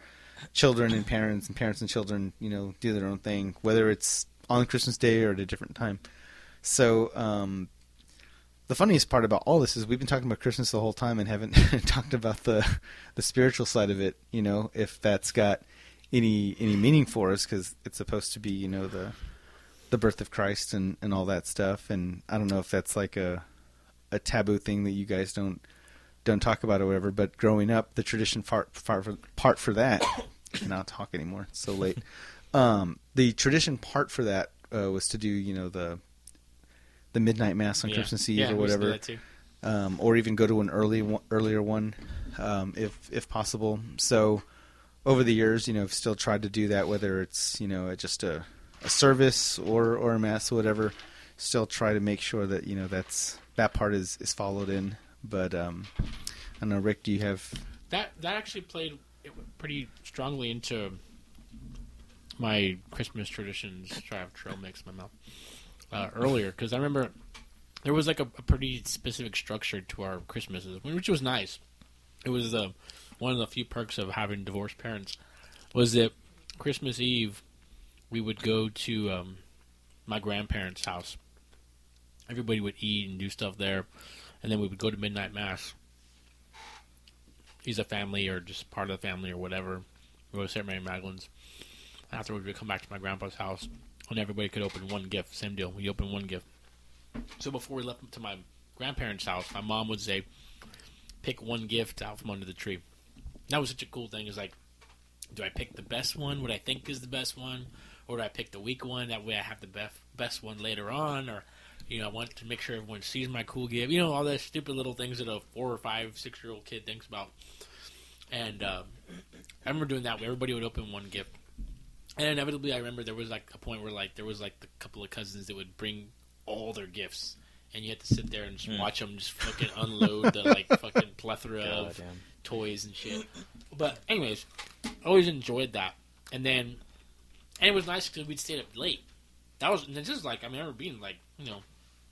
children and parents and children, do their own thing, whether it's on Christmas Day or at a different time. So the funniest part about all this is we've been talking about Christmas the whole time and haven't talked about the spiritual side of it, if that's got any meaning for us, because it's supposed to be, the birth of Christ and all that stuff. And I don't know if that's like a taboo thing that you guys don't talk about or whatever, but growing up, the tradition part for that, I cannot talk anymore, it's so late. The tradition part for that was to do, the midnight mass on Christmas Eve or whatever, that too. Or even go to an earlier one, if possible. So over the years, I've still tried to do that, whether it's just a service or a mass or whatever. Still try to make sure that that part is followed in. But I don't know, Rick, do you have that actually played pretty strongly into my Christmas traditions? Try to have trail mix in my mouth earlier, because I remember there was like a pretty specific structure to our Christmases, which was nice. It was one of the few perks of having divorced parents was that Christmas Eve we would go to my grandparents' house. Everybody would eat and do stuff there. And then we would go to midnight mass. He's a family or just part of the family or whatever. We go to St. Mary Magdalene's. Afterwards, we'd come back to my grandpa's house, and everybody could open one gift. Same deal. We opened one gift. So before we left to my grandparents' house, my mom would say, pick one gift out from under the tree. That was such a cool thing. It's like, do I pick the best one, what I think is the best one, or do I pick the weak one? That way I have the best one later on, or... I want to make sure everyone sees my cool gift. All those stupid little things that a 4 or 5, 6-year-old kid thinks about. And I remember doing that where everybody would open one gift. And inevitably, I remember there was like a point where there was like the couple of cousins that would bring all their gifts. And you had to sit there and just watch them just fucking unload the fucking plethora of toys and shit. But anyways, I always enjoyed that. And it was nice because we'd stay up late. This is I remember being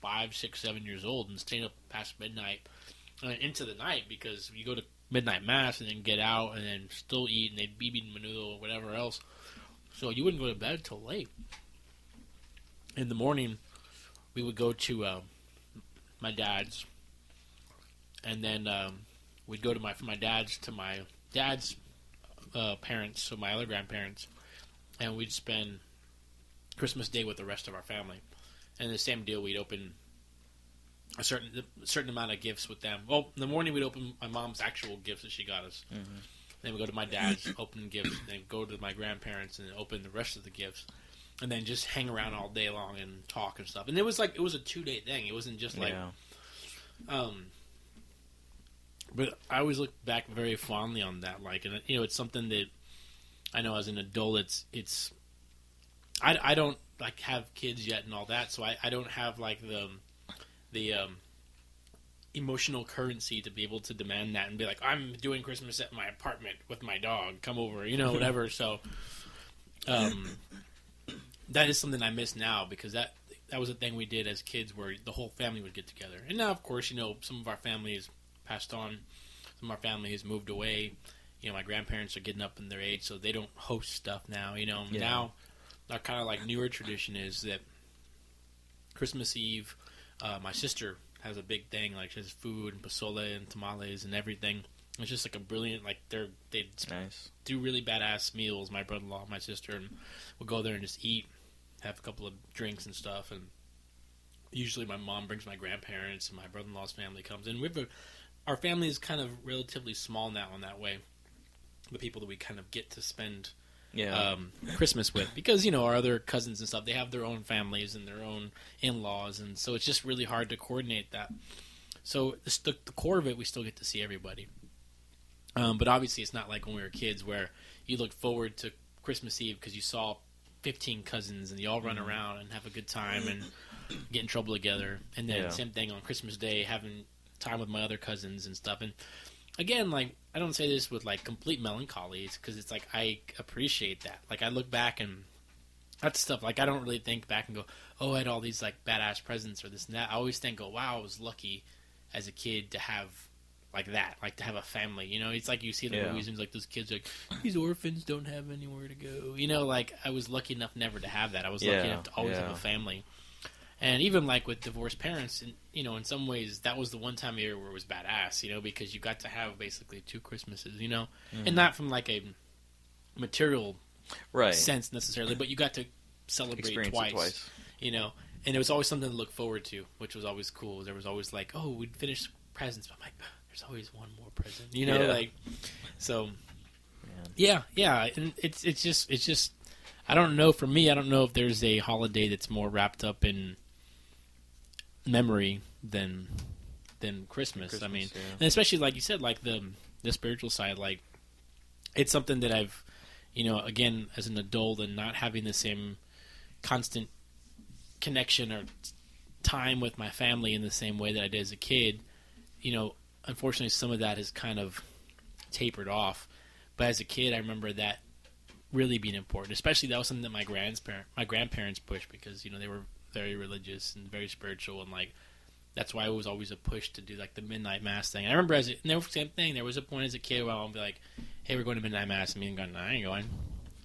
5, 6, 7 years old and staying up past midnight into the night, because you go to midnight mass and then get out and then still eat, and they'd be eating menudo or whatever else. So you wouldn't go to bed till late. In the morning, we would go to my dad's, and then we'd go to from my dad's to my dad's parents, so my other grandparents, and we'd spend Christmas Day with the rest of our family. And the same deal, we'd open a certain amount of gifts with them. Well, in the morning we'd open my mom's actual gifts that she got us. Mm-hmm. Then we go to my dad's, open gifts, and then go to my grandparents and open the rest of the gifts. And then just hang around all day long and talk and stuff. And it was a 2-day thing. It wasn't just but I always look back very fondly on that. And it's something that I know as an adult, it's I don't have kids yet and all that, so I don't have the emotional currency to be able to demand that and be like, I'm doing Christmas at my apartment with my dog, come over, whatever. So that is something I miss now, because that was a thing we did as kids where the whole family would get together. And now, of course, some of our family has passed on, some of our family has moved away. My grandparents are getting up in their age, so they don't host stuff now. Now our kind of newer tradition is that Christmas Eve, my sister has a big thing. Like, she has food and pozole and tamales and everything. It's just like a brilliant, like, they do really badass meals. My brother-in-law, my sister, and we'll go there and just eat, have a couple of drinks and stuff. And usually my mom brings my grandparents, and my brother-in-law's family comes. And our family is kind of relatively small now in that way. The people that we kind of get to spend Christmas with, because our other cousins and stuff, they have their own families and their own in-laws, and so it's just really hard to coordinate that. So the core of it, we still get to see everybody. But obviously it's not like when we were kids where you look forward to Christmas Eve because you saw 15 cousins and you all run around and have a good time and get in trouble together. And then same thing on Christmas Day, having time with my other cousins and stuff. And again, like, I don't say this with like complete melancholy, because it's like I appreciate that. Like, I look back and that's stuff, like, I don't really think back and go, oh, I had all these like badass presents or this and that. I always think, oh, wow, I was lucky as a kid to have like that, like to have a family. It's like you see the movies and it's like those kids like, these orphans don't have anywhere to go. Like, I was lucky enough never to have that. I was lucky enough to always have a family. And even like with divorced parents, and in some ways that was the one time of year where it was badass, because you got to have basically 2 Christmases, and not from like a material sense necessarily, but you got to celebrate twice. And it was always something to look forward to, which was always cool. There was always like, oh, we'd finish presents, but I'm like, there's always one more present, like, so yeah. And it's just, I don't know, for me, I don't know if there's a holiday that's more wrapped up in memory than Christmas. I mean, and especially like you said, like the spiritual side, like, it's something that I've, again, as an adult and not having the same constant connection or time with my family in the same way that I did as a kid, unfortunately some of that has kind of tapered off. But as a kid, I remember that really being important. Especially that was something that my grandparents pushed, because they were very religious and very spiritual, and like that's why it was always a push to do like the midnight mass thing. And I remember same thing. There was a point as a kid where I'll be like, "Hey, we're going to midnight mass," and me going, "No, I ain't going."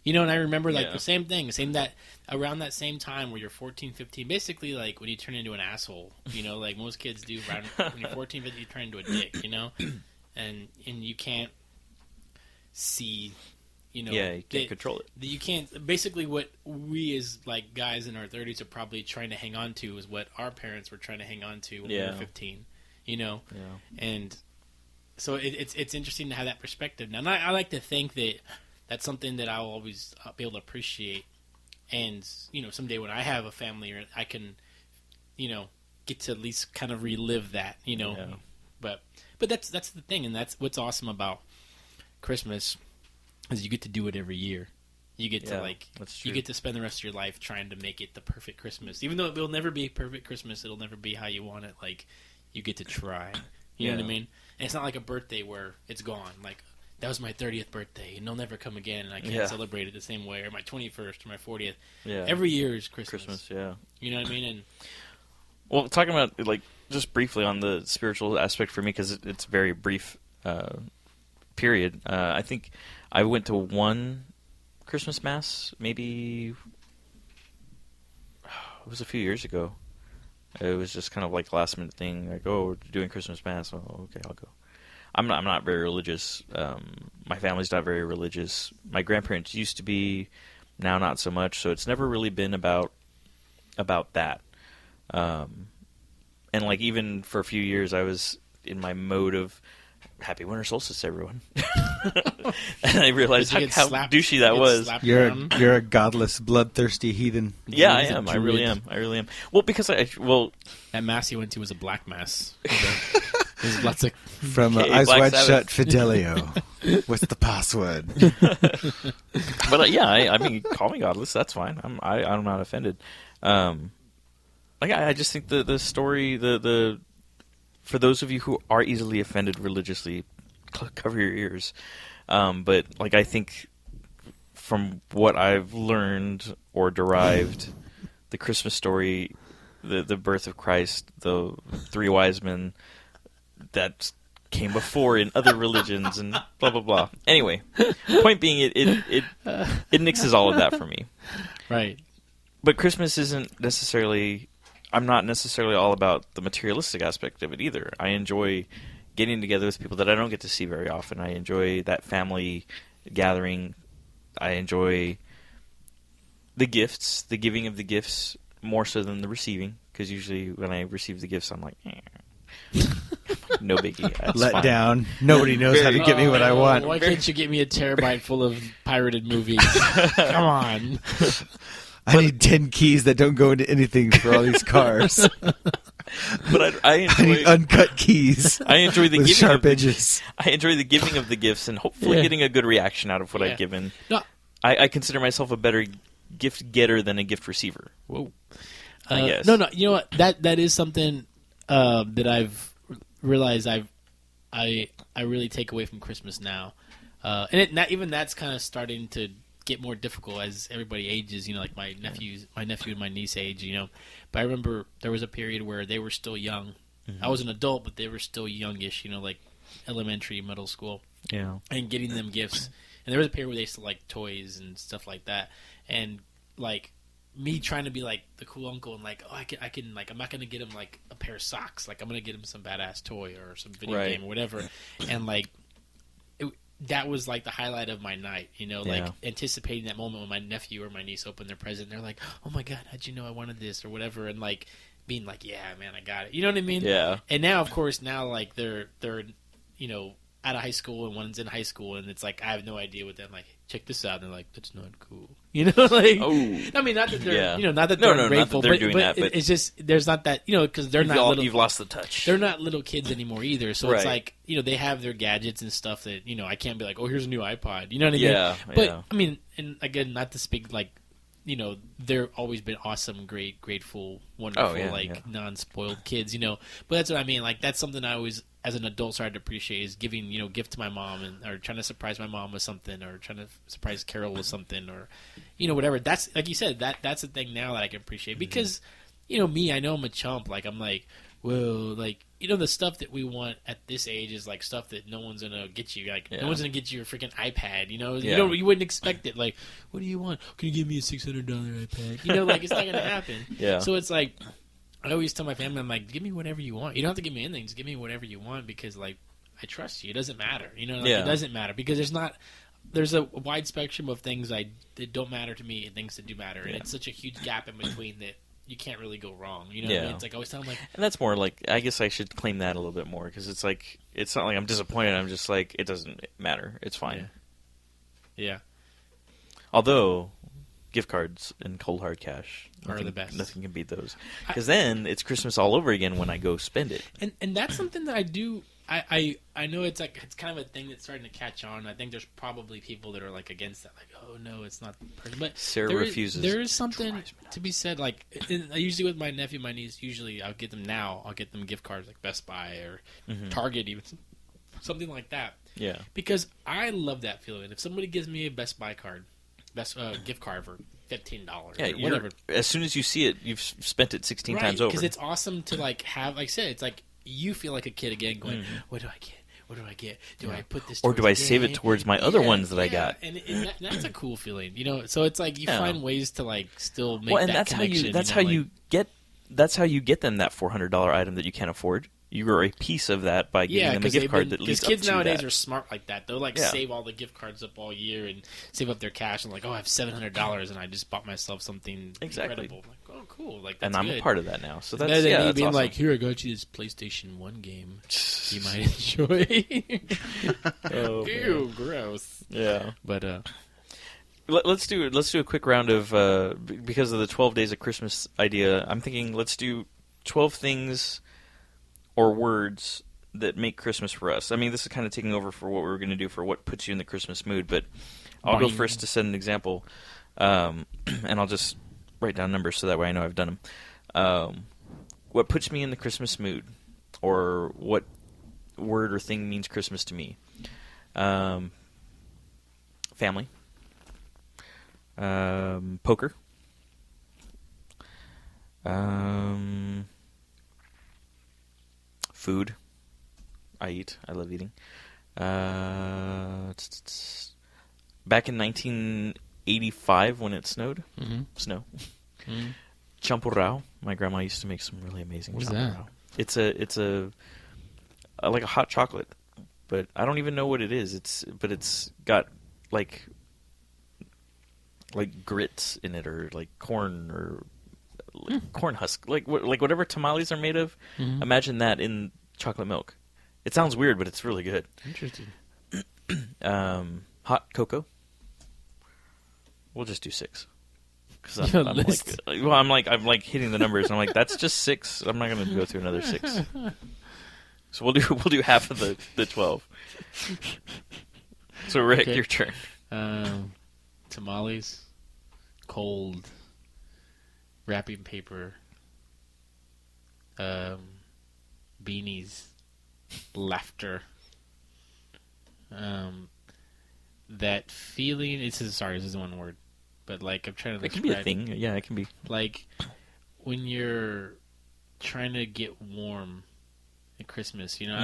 And I remember like the same thing, that around that same time where you're 14, 15, basically like when you turn into an asshole, like most kids do around when you're 14, 15, you turn into a dick, and you can't see, you can't control it. You can't, basically what we as like guys in our 30s are probably trying to hang on to is what our parents were trying to hang on to when we were 15, and so it's interesting to have that perspective. Now, I like to think that that's something that I'll always be able to appreciate. And, someday when I have a family, or I can, get to at least kind of relive that, But that's the thing, and that's what's awesome about Christmas, is you get to do it every year. You get to, you get to spend the rest of your life trying to make it the perfect Christmas. Even though it will never be a perfect Christmas, it'll never be how you want it. Like, you get to try. You know what I mean? And it's not like a birthday where it's gone. Like, that was my 30th birthday, and they'll never come again, and I can't celebrate it the same way, or my 21st, or my 40th. Yeah. Every year is Christmas. You know what I mean? And well, talking about, like, just briefly on the spiritual aspect for me, because it's a very brief period. I think I went to one Christmas Mass, maybe it was a few years ago. It was just kind of like a last-minute thing, like, oh, we're doing Christmas Mass. Oh, okay, I'll go. I'm not very religious. My family's not very religious. My grandparents used to be, now not so much. So it's never really been about that. And like even for a few years, I was in my mode of happy winter solstice, everyone. And I realized how douchey that was. You're a godless, bloodthirsty heathen. Yeah, I am. I really am. Well, because that mass you went to was a black mass. There's lots of from Eyes Wide Shut Fidelio. What's the password? But I mean, call me godless. That's fine. I'm not offended. I just think the story, the for those of you who are easily offended religiously, cover your ears. But like I think from what I've learned or derived, the Christmas story, the birth of Christ, the 3 wise men that came before in other religions and blah blah blah. Anyway, point being, it nixes all of that for me. Right. But Christmas isn't necessarily I'm not necessarily all about the materialistic aspect of it either. I enjoy getting together with people that I don't get to see very often. I enjoy that family gathering. I enjoy the gifts, the giving of the gifts, more so than the receiving. Because usually when I receive the gifts, I'm like, no biggie. That's Let fine. down. Nobody knows how to get me what I want. Why can't you get me a terabyte full of pirated movies? Come on. I need 10 keys that don't go into anything for all these cars. But I enjoy, I need uncut keys. I enjoy the with giving sharp of the, edges. I enjoy the giving of the gifts and hopefully getting a good reaction out of what I've given. No. I consider myself a better gift getter than a gift receiver. Whoa. I guess. No. You know what? That is something that I've realized I really take away from Christmas now, and even that's kind of starting to get more difficult as everybody ages. You know, like my nephew and my niece age. You know, but I remember there was a period where they were still young. Mm-hmm. I was an adult, but they were still youngish. You know, like elementary, middle school. Yeah. And getting them gifts. And there was a period where they used to like toys and stuff like that. And like me trying to be like the cool uncle and like, oh, I can like, I'm not going to get him like a pair of socks. Like I'm going to get him some badass toy or some video game or whatever. And like, that was like the highlight of my night, you know, like anticipating that moment when my nephew or my niece opened their present. And they're like, oh my God, how'd you know I wanted this or whatever? And like being like, yeah, man, I got it. You know what I mean? Yeah. And now, of course, like they're, you know, out of high school and one's in high school and it's like I have no idea what them like check this out and they're like that's not cool, you know, like I mean not that they're you know not that they're ungrateful, not that they're doing that, but it's just there's not that, you know, because they're not little, you've lost the touch. They're not little kids anymore either, so it's like, you know, they have their gadgets and stuff that, you know, I can't be like, oh, here's a new iPod, you know what I mean? But I mean, and again, not to speak like, you know, they're always been awesome, great, grateful, wonderful, non-spoiled kids, you know. But that's what I mean. Like, that's something I always, as an adult, started to appreciate is giving, you know, gift to my mom or trying to surprise my mom with something or trying to surprise Carol with something or, you know, whatever. That's, like you said, that's the thing now that I can appreciate. Because, you know, me, I know I'm a chump. Like, I'm like, whoa, like, you know, the stuff that we want at this age is like stuff that no one's gonna get you. Like, no one's gonna get you a freaking iPad. You know, you wouldn't expect it. Like, what do you want? Can you give me a $600 iPad? You know, like it's not gonna happen. So it's like, I always tell my family, I'm like, give me whatever you want. You don't have to give me anything. Just give me whatever you want because, like, I trust you. It doesn't matter. You know, like, it doesn't matter because there's a wide spectrum of things that don't matter to me and things that do matter, and it's such a huge gap in between that. You can't really go wrong, you know what I mean? It's like, I always sound like... And that's more like, I guess I should claim that a little bit more, because it's like, it's not like I'm disappointed, I'm just like, it doesn't matter, it's fine. Yeah. Although, gift cards and cold hard cash are the best. Nothing can beat those. Because then, it's Christmas all over again when I go spend it. And that's something that I do... I know it's like it's kind of a thing that's starting to catch on. I think there's probably people that are like against that, like, oh no, it's not perfect. But Sarah refuses. There is something to be said. Like usually with my nephew, my niece, usually I'll get them gift cards like Best Buy or Target, even something like that. Yeah. Because I love that feeling. If somebody gives me a Best Buy card, gift card for $15, or whatever. As soon as you see it, you've spent it 16 times over. Because it's awesome to like have, like I said, it's like. You feel like a kid again going, what do I get? What do I get? Do I put this or do I save it towards my other ones that I got? And that's a cool feeling, you know? So it's like you find ways to like still make and that that's connection. That's how you get them that $400 item that you can't afford. You are a piece of that by giving them a gift card that leads up to that. Because kids nowadays are smart like that. They'll like save all the gift cards up all year and save up their cash and like, oh, I have $700 and I just bought myself something incredible. Like, oh, cool. Like, that's and I'm good. a part of that now. So that's better than me being awesome. Like, here, I got you this PlayStation 1 game you might enjoy. Ew, gross. Yeah. But let's do a quick round of because of the 12 days of Christmas idea. I'm thinking let's do 12 things or words that make Christmas for us. I mean, this is kind of taking over for what we were going to do for what puts you in the Christmas mood, but I'll go first to set an example, and I'll just write down numbers so that way I know I've done them. What puts me in the Christmas mood, or what word or thing means Christmas to me? Family. Poker. Food. I eat. I love eating. Back in 1985 when it snowed. Mm-hmm. Snow. Mm-hmm. Champurrao. My grandma used to make some really amazing What's champurrao. that? It's like a hot chocolate, but I don't even know what it is. It's got like grits in it, or like corn, or corn husk, like whatever tamales are made of. Mm-hmm. Imagine that in chocolate milk. It sounds weird, but it's really good. Interesting. Hot cocoa. We'll just do 6. Because Your list. I'm hitting the numbers. And I'm like, that's just 6. I'm not going to go through another 6. So we'll do half of the 12. So Rick, your turn. Tamales, cold, wrapping paper, beanies, laughter. That feeling. This is one word, but like I'm trying to. It can be a thing. Yeah, it can be. Like when you're trying to get warm at Christmas. You know,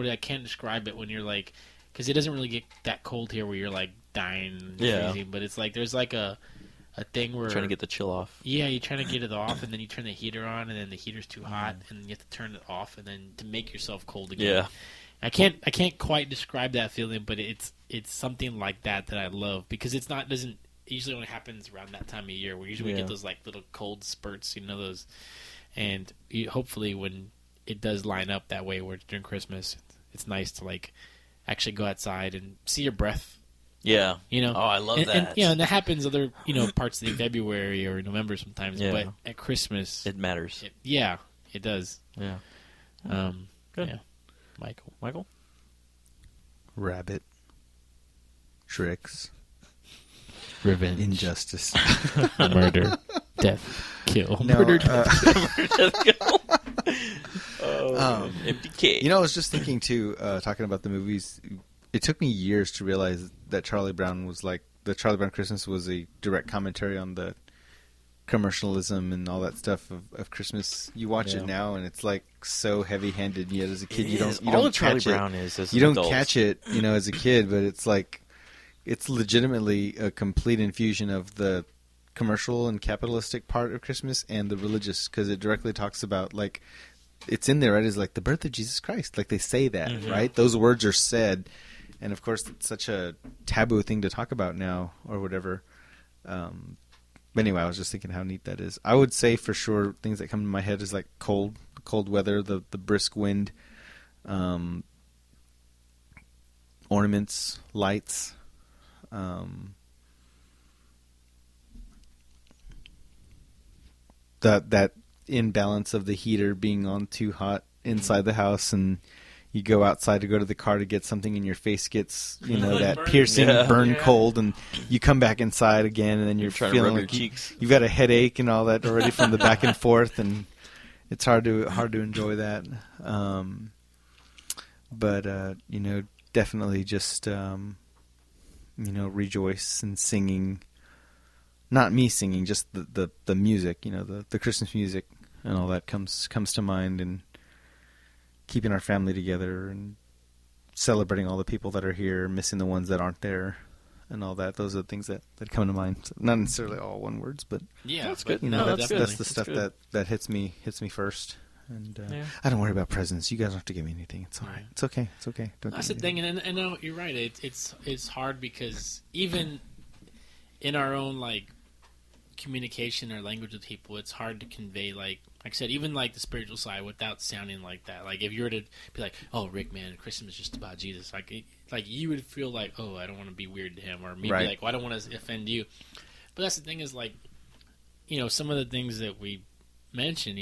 I can't describe it when you're like, because it doesn't really get that cold here where you're like dying, and freezing. But it's like there's like a thing where trying to get the chill off. Yeah, you're trying to get it off, and then you turn the heater on, and then the heater's too hot, and you have to turn it off, and then to make yourself cold again. Yeah. I can't quite describe that feeling, but it's something like that I love, because it usually only happens around that time of year where usually we get those like little cold spurts, those, and hopefully when it does line up that way where it's during Christmas, it's nice to like actually go outside and see your breath. Yeah. Oh, I love that. And that happens other parts of the February or November sometimes, but at Christmas it matters. It does. Yeah. Good. Yeah. Michael? Rabbit. Tricks. Revenge. Injustice. Murder. Death. Kill. No, Murder. Death, kill. MDK. I was just thinking too, talking about the movies, it took me years to realize that Charlie Brown Christmas was a direct commentary on the commercialism and all that stuff of Christmas. You watch it now, and it's like so heavy-handed. Yet as a kid, you don't Charlie catch Brown it. is as you don't adult. catch it, as a kid. But it's like it's legitimately a complete infusion of the commercial and capitalistic part of Christmas and the religious, because it directly talks about like it's in there, right? Is like the birth of Jesus Christ. Like they say that, right? Those words are said, and of course, it's such a taboo thing to talk about now or whatever. But anyway, I was just thinking how neat that is. I would say for sure things that come to my head is like cold weather, the brisk wind, ornaments, lights, that imbalance of the heater being on too hot inside the house, and you go outside to go to the car to get something, and your face gets, that piercing burn cold, and you come back inside again, and then you're trying feeling to rub like your cheeks. you've got a headache and all that already from the back and forth, and it's hard to enjoy that. But definitely just rejoice and singing. Not me singing, just the music, the Christmas music and all that comes to mind, and keeping our family together and celebrating all the people that are here, missing the ones that aren't there, and all that. Those are the things that come to mind. So not necessarily all one words, but that's good. That's the stuff that hits me first. And I don't worry about presents. You guys don't have to give me anything. It's all right. It's okay. Don't. That's the thing, and no, you're right. It's hard because even in our own like communication or language with people, it's hard to convey like I said, even like the spiritual side without sounding like that. Like if you were to be like, "Oh, Rick, man, Christmas is just about Jesus," like you would feel like, "Oh, I don't want to be weird to him," or maybe like, "Well, I don't want to offend you." But that's the thing is like, some of the things that we mentioned,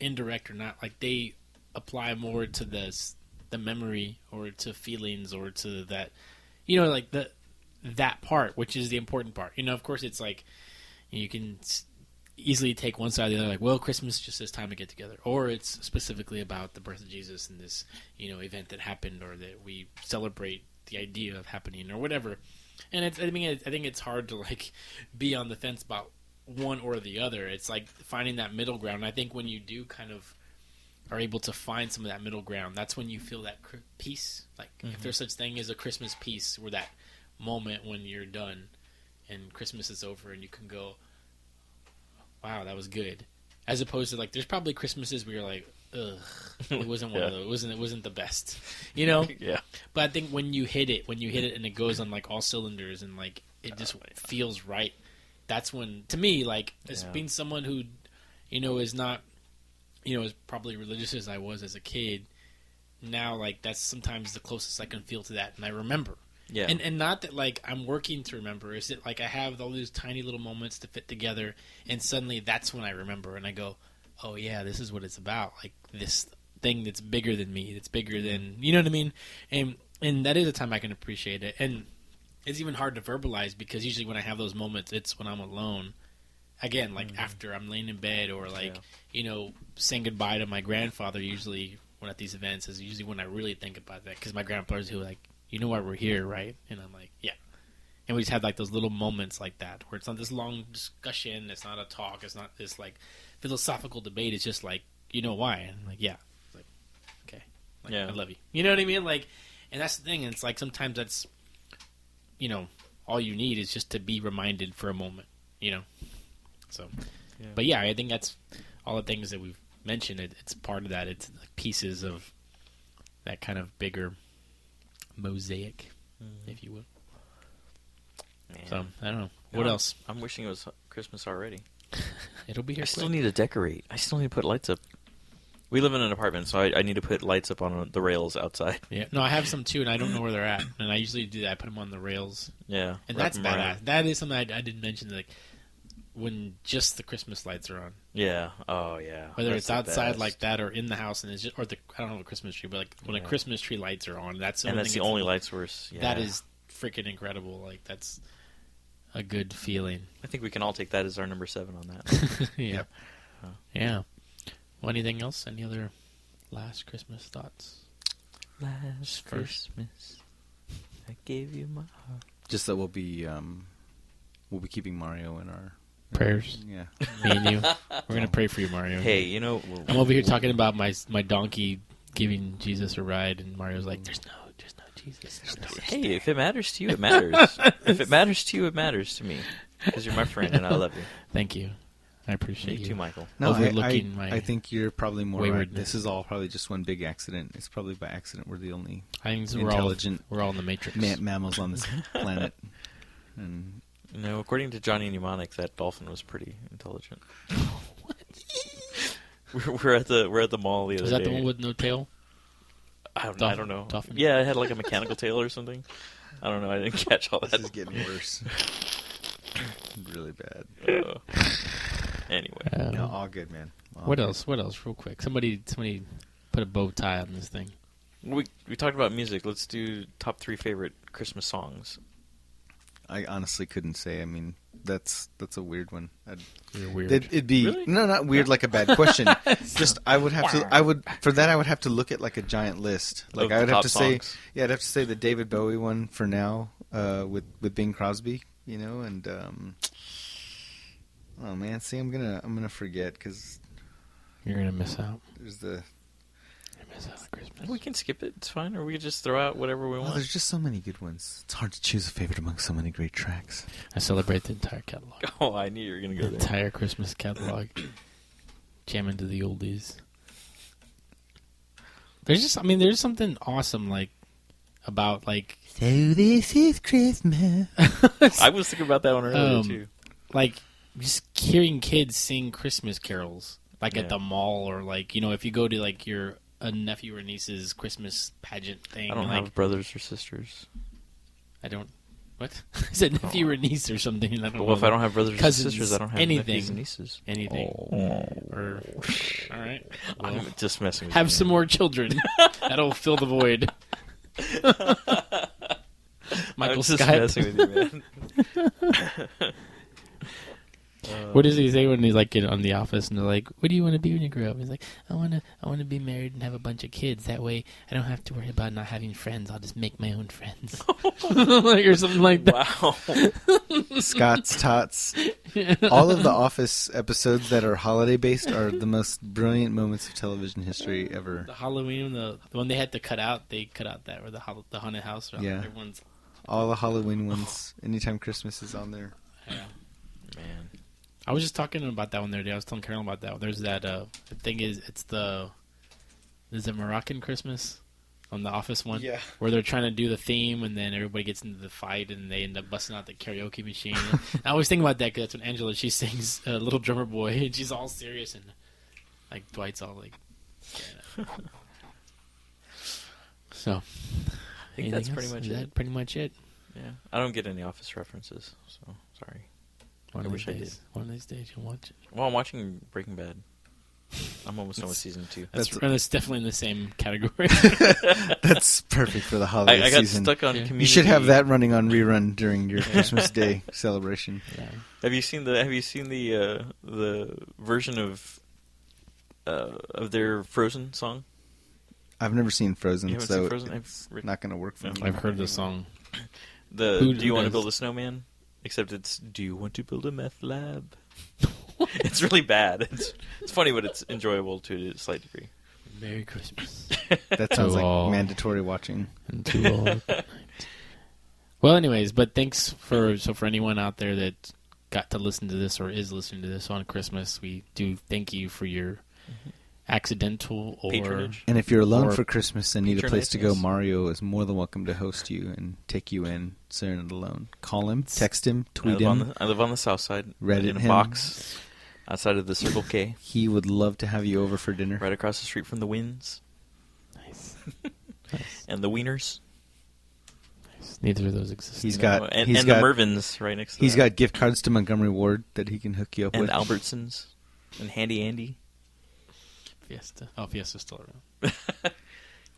indirect or not, like they apply more to the memory or to feelings or to that, like that part, which is the important part. Of course, it's like you can easily take one side or the other, like, well, Christmas is just this time to get together, or it's specifically about the birth of Jesus and this, event that happened, or that we celebrate the idea of happening, or whatever. And I think it's hard to like be on the fence about one or the other. It's like finding that middle ground. I think when you do kind of are able to find some of that middle ground, that's when you feel that peace. Like if there's such thing as a Christmas peace, where that moment when you're done and Christmas is over and you can go, wow, that was good. As opposed to like, there's probably Christmases where you're like, ugh, it wasn't one of those. It wasn't the best, you know? Yeah. But I think when you hit it and it goes on like all cylinders and like it just feels right, that's when, to me, like, as being someone who, you know, is not, you know, as probably religious as I was as a kid, now like that's sometimes the closest I can feel to that, and I remember. Yeah. And not that like I'm working to remember, is it like I have all these tiny little moments to fit together, and suddenly that's when I remember and I go, oh yeah, this is what it's about. Like this thing that's bigger than me, that's bigger than, you know what I mean? And that is a time I can appreciate it. And it's even hard to verbalize because usually when I have those moments, it's when I'm alone. Again, like after I'm laying in bed or like, you know, saying goodbye to my grandfather usually when at these events is usually when I really think about that, because my grandfather's who like, you know why we're here, right? And I'm like, yeah. And we just have like those little moments like that where it's not this long discussion, it's not a talk, it's not this like philosophical debate, it's just like, you know why? And I'm like, yeah. It's like, okay. Like, I love you. You know what I mean? Like, and that's the thing, and it's like sometimes that's, you know, all you need is just to be reminded for a moment, you know? So, but yeah, I think that's all the things that we've mentioned. It's part of that. It's like pieces of that kind of bigger mosaic, if you will. Man. So I don't know. What else? I'm wishing it was Christmas already. It'll be here. I still need to decorate. I still need to put lights up. We live in an apartment, so I need to put lights up on the rails outside. Yeah. No, I have some too, and I don't know where they're at. And I usually do that. I put them on the rails. Yeah. And that's badass. That is something I didn't mention. Like when just the Christmas lights are on. Yeah. Oh yeah. Whether it's outside like that or in the house, and it's just, or I don't know, a Christmas tree, but like when a Christmas tree lights are on, that's the only lights we're. Yeah. That is freaking incredible. Like that's a good feeling. I think we can all take that as our number 7 on that. Yeah. Yep. Yeah. Well, anything else? Any other last Christmas thoughts? Last Christmas, I gave you my heart. Just that we'll be keeping Mario in our prayers. Yeah. Me and you. We're gonna pray for you, Mario. Hey, you know, I'm over here talking about my donkey giving Jesus a ride, and Mario's like, "There's no Jesus. There's no hey, if it matters to you, it matters. If it matters to you, it matters to me. Because you're my friend, and I love you. Thank you. I appreciate you too, Michael. No, I think you're probably more right. waywardness. This is all probably just one big accident. It's probably by accident we're the only intelligent. We're all in the Matrix. Mammals on this planet. And no, according to Johnny Mnemonic, that dolphin was pretty intelligent. we're at the mall the other day. Is that the one with no tail? I don't know. Dolphin? Yeah, it had like a mechanical tail or something. I don't know. I didn't catch all that. This is getting worse. Really bad. Anyway. No, all good, man. What else? What else? Real quick. Somebody put a bow tie on this thing. We talked about music. Let's do top 3 favorite Christmas songs. I honestly couldn't say. I mean, that's a weird one. You're weird. It'd be really? No, not weird like a bad question. Just I would have to look at like a giant list. Like I would have to say, I'd have to say the David Bowie one for now, with Bing Crosby, you know, and oh man, see, I'm gonna forget because you're gonna miss out. There's the. Christmas. We can skip it. It's fine. Or we can just throw out whatever we want. There's just so many good ones. It's hard to choose a favorite among so many great tracks. I celebrate the entire catalog. Oh, I knew you were going to go there. The entire Christmas catalog. Jam into the oldies. There's something awesome, like, about, like... So this is Christmas. I was thinking about that one earlier, too. Like, just hearing kids sing Christmas carols, like, at the mall, or, like, you know, if you go to, like, a nephew or niece's Christmas pageant thing. I don't have brothers or sisters. I don't. What? I said nephew or niece or something. I don't know. Well, if I don't have brothers Cousins, or sisters, I don't have nephews and nieces. Anything. Or, all right. Well, I'm just messing with you. Have some more children. That'll fill the void. Michael I'm just Scott. messing with you, man. What does he say when he's like on The Office and they're like, "What do you want to be when you grow up?" He's like, "I want to be married and have a bunch of kids. That way, I don't have to worry about not having friends. I'll just make my own friends." Like, or something like that. Wow. Scott's Tots. All of the Office episodes that are holiday based are the most brilliant moments of television history ever. The Halloween, the one they had to cut out, they cut out that, or the haunted house. Yeah. Everyone's... All the Halloween ones. Anytime Christmas is on there. Yeah. Man. I was just talking about that one the other day. I was telling Carolyn about that. There's that the thing is it Moroccan Christmas on the Office one? Yeah. Where they're trying to do the theme and then everybody gets into the fight and they end up busting out the karaoke machine. I always think about that because that's when Angela, she sings Little Drummer Boy and she's all serious and like Dwight's all like... Yeah. So, I think that's pretty much is it. that pretty much it? Yeah, I don't get any Office references, so sorry. One I of wish these I days. did. One of these days you'll watch it. Well, I'm watching Breaking Bad. I'm almost done with season 2. That's definitely in the same category. That's perfect for the holiday I got season. stuck on Community. You should have that running on rerun during your Christmas Day celebration. Yeah. Have you seen the version of their Frozen song? I've never seen Frozen, You haven't so seen Frozen? it's not going to work for me. I've heard the song. Do you want to does? build a snowman? Except it's, do you want to build a meth lab? It's really bad. It's funny, but it's enjoyable to a slight degree. Merry Christmas. That sounds like all. mandatory watching. And to all. Well, anyways, but thanks for anyone out there that got to listen to this or is listening to this on Christmas, we do thank you for your accidental or Patronage. And if you're alone Or for Christmas and need a place to go, patronize, yes. Mario is more than welcome to host you and take you in, so you're not alone. Call him, text him, tweet him. I live on the south side. Reddit in a him. box outside of the Circle K, He would love to have you over for dinner. right across the street from the Winds Nice. and the Wieners. Neither of those exist. He's got and he's the got Mervins right next to he's that. got gift cards to Montgomery Ward that he can hook you up And with. Albertsons and Handy Andy. Fiesta. Oh, Fiesta's still around. Well,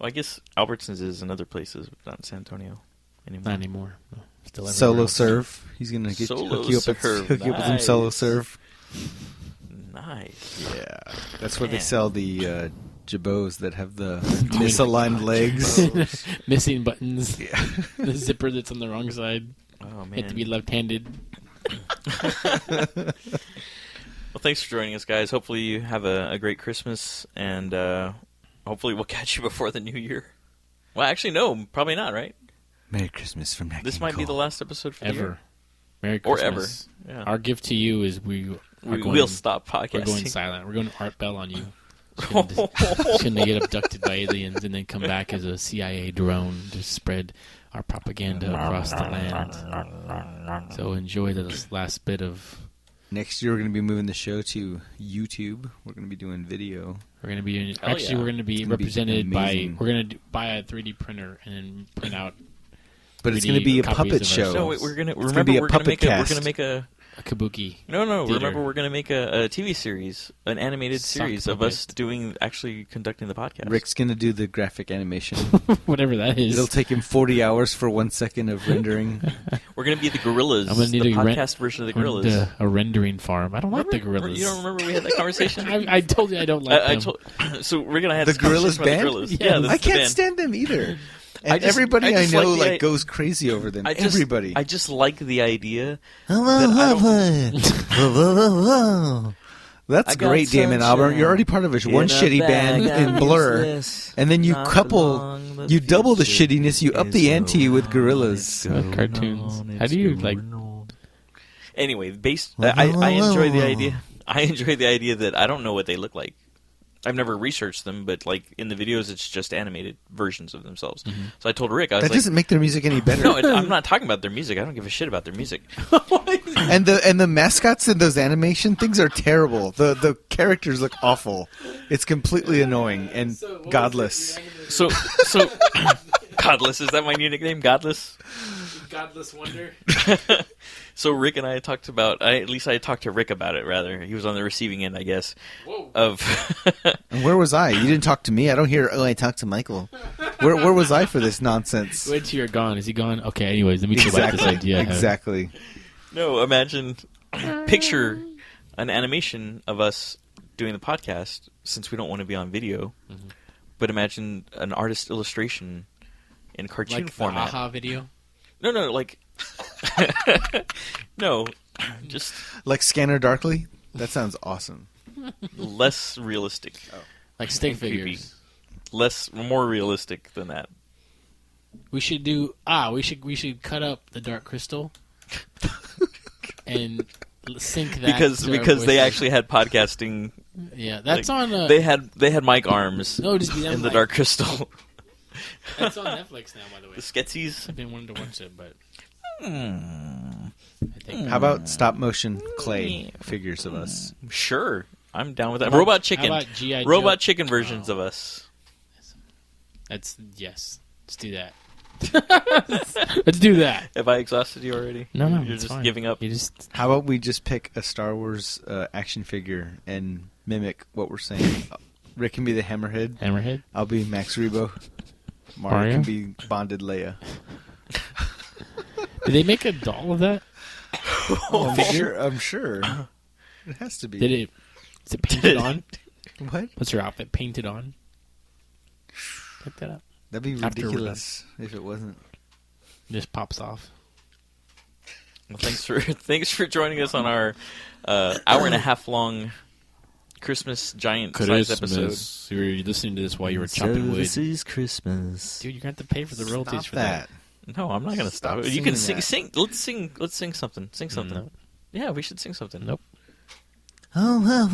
I guess Albertsons is in other places, but not in San Antonio anymore. Not anymore. No, still everywhere Solo else. serve. He's gonna get Solo hook you up serve. hook you up with some solo Nice. serve. Nice. Yeah, that's where they Man. sell the jabots that have the misaligned legs. Gross. Missing buttons. Yeah. The zipper that's on the wrong side. Oh, You man. have to be left-handed. Well, thanks for joining us, guys. Hopefully you have a great Christmas, and hopefully we'll catch you before the new year. Well, actually, no, probably not, right? Merry Christmas from Nat This King might be the Cole. last episode for the year. Ever. Merry Or Christmas. ever. Yeah. Our gift to you is we We'll stop podcasting. We're going silent. We're going to Art Bell on you. Shouldn't they get abducted by aliens and then come back as a CIA drone to spread our propaganda across the land. So enjoy this last bit of... Next year, we're going to be moving the show to YouTube. We're going to be doing video. We're going to be... Hell Actually, yeah. we're going to be It's gonna be represented by... amazing. We're going to buy a 3D printer and then print out But it's 3D going to be a copies puppet of show. ourselves. No, wait, we're gonna gonna remember. be a We're gonna puppet make a. We're cast. gonna make a. a kabuki. No, Theater. remember we're gonna make a TV series, an animated Sock series of puppet. us actually conducting the podcast. Rick's going to do the graphic animation. Whatever that is. It'll take him 40 hours for 1 second of rendering. We're gonna be the Gorillas. I'm gonna need the a podcast version of the We're gonna Gorillas. do a rendering farm. I don't like the Remember- gorillas. You don't remember we had that conversation? I told you I don't like them. So we're gonna have The this conversation Gorillas about band? The Gorillas. Yeah, this I is the can't band. stand them either. I And just- everybody I I, just know like the- goes crazy over them. I just, Everybody. I just like the idea. That's I got great, Damon sunshine Albarn. You're already part of one shitty band in Blur, and then you you double the shittiness. You up the ante with Gorillas. Cartoons. How do you like? Anyway, I enjoy the idea. I enjoy the idea that I don't know what they look like. I've never researched them, but like in the videos, it's just animated versions of themselves. Mm-hmm. So I told Rick, I was That like, doesn't make their music any better. "No, I'm not talking about their music. I don't give a shit about their music." And the mascots in those animation things are terrible. The characters look awful. It's completely annoying and godless. So Godless, is that my new nickname? Godless. Godless wonder. So Rick and I talked about. I talked to Rick about it. Rather, he was on the receiving end, I guess. Whoa. Of And where was I? You didn't talk to me. I don't hear. Oh, I talked to Michael. Where was I for this nonsense? Wait till you're gone. Is he gone? Okay. Anyways, let me go back to this idea. Exactly. no, picture an animation of us doing the podcast since we don't want to be on video. Mm-hmm. But imagine an artist illustration in cartoon Like format. the AHA video. No, like no, just Like Scanner Darkly. That sounds awesome. less realistic. Like stick And creepy. figures. More realistic than that. We should do. We should cut up the Dark Crystal, and sync that because to our they voices. actually had podcasting. Yeah, that's like, on. They had mic arms No, just be them in the like- Dark Crystal. That's on Netflix now, by the way. The Sketchies. I've been wanting to watch it, but I think How about stop motion clay figures of us? Sure, I'm down with that. How about- Robot Chicken. how about G.I. Robot Joe? Chicken versions of us. that's yes. Let's do that. Let's do that. Have I exhausted you already? No, You're it's just fine. giving up. You just How about we just pick a Star Wars action figure and mimic what we're saying? Rick can be the Hammerhead. Hammerhead. I'll be Max Rebo. Mario Mario? can be bonded Leia. Did they make a doll of that? I'm sure. It has to be. Is it painted on? What? What's your outfit painted on? Look that up. That'd be After we're ridiculous if it wasn't. It just pops off. Well, thanks for joining us on our hour and a half long Christmas giant size episode. You were listening to this while you were chopping wood. This is Christmas. Dude, you're going to have to pay for the royalties Stop for that. No, I'm not going to stop it. You singing can that. sing. Let's sing something. Sing something. No. Yeah, we should sing something. Nope. Oh, Not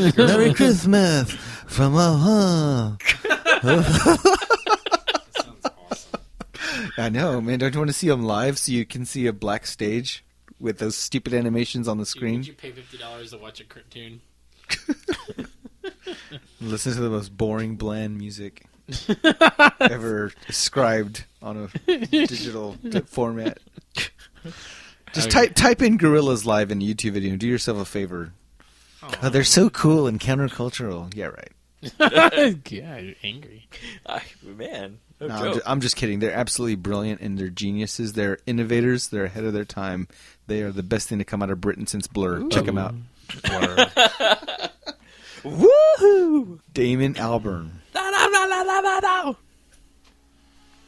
the girl. Merry Christmas from Sounds awesome. I know, man. Don't you want to see them live so you can see a black stage with those stupid animations on the Dude, screen? would you pay $50 to watch a cartoon? Listen to the most boring, bland music ever described on a digital format. Just type in Gorillas Live in a YouTube video and do yourself a favor. Oh, they're so cool and countercultural. Yeah, right. Yeah, you're angry. Man, no No, joke. I'm just kidding. They're absolutely brilliant and they're geniuses. They're innovators. They're ahead of their time. They are the best thing to come out of Britain since Blur. Check them out. Woohoo! Damon Albarn.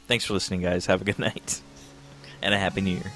Thanks for listening, guys. Have a good night and a happy new year.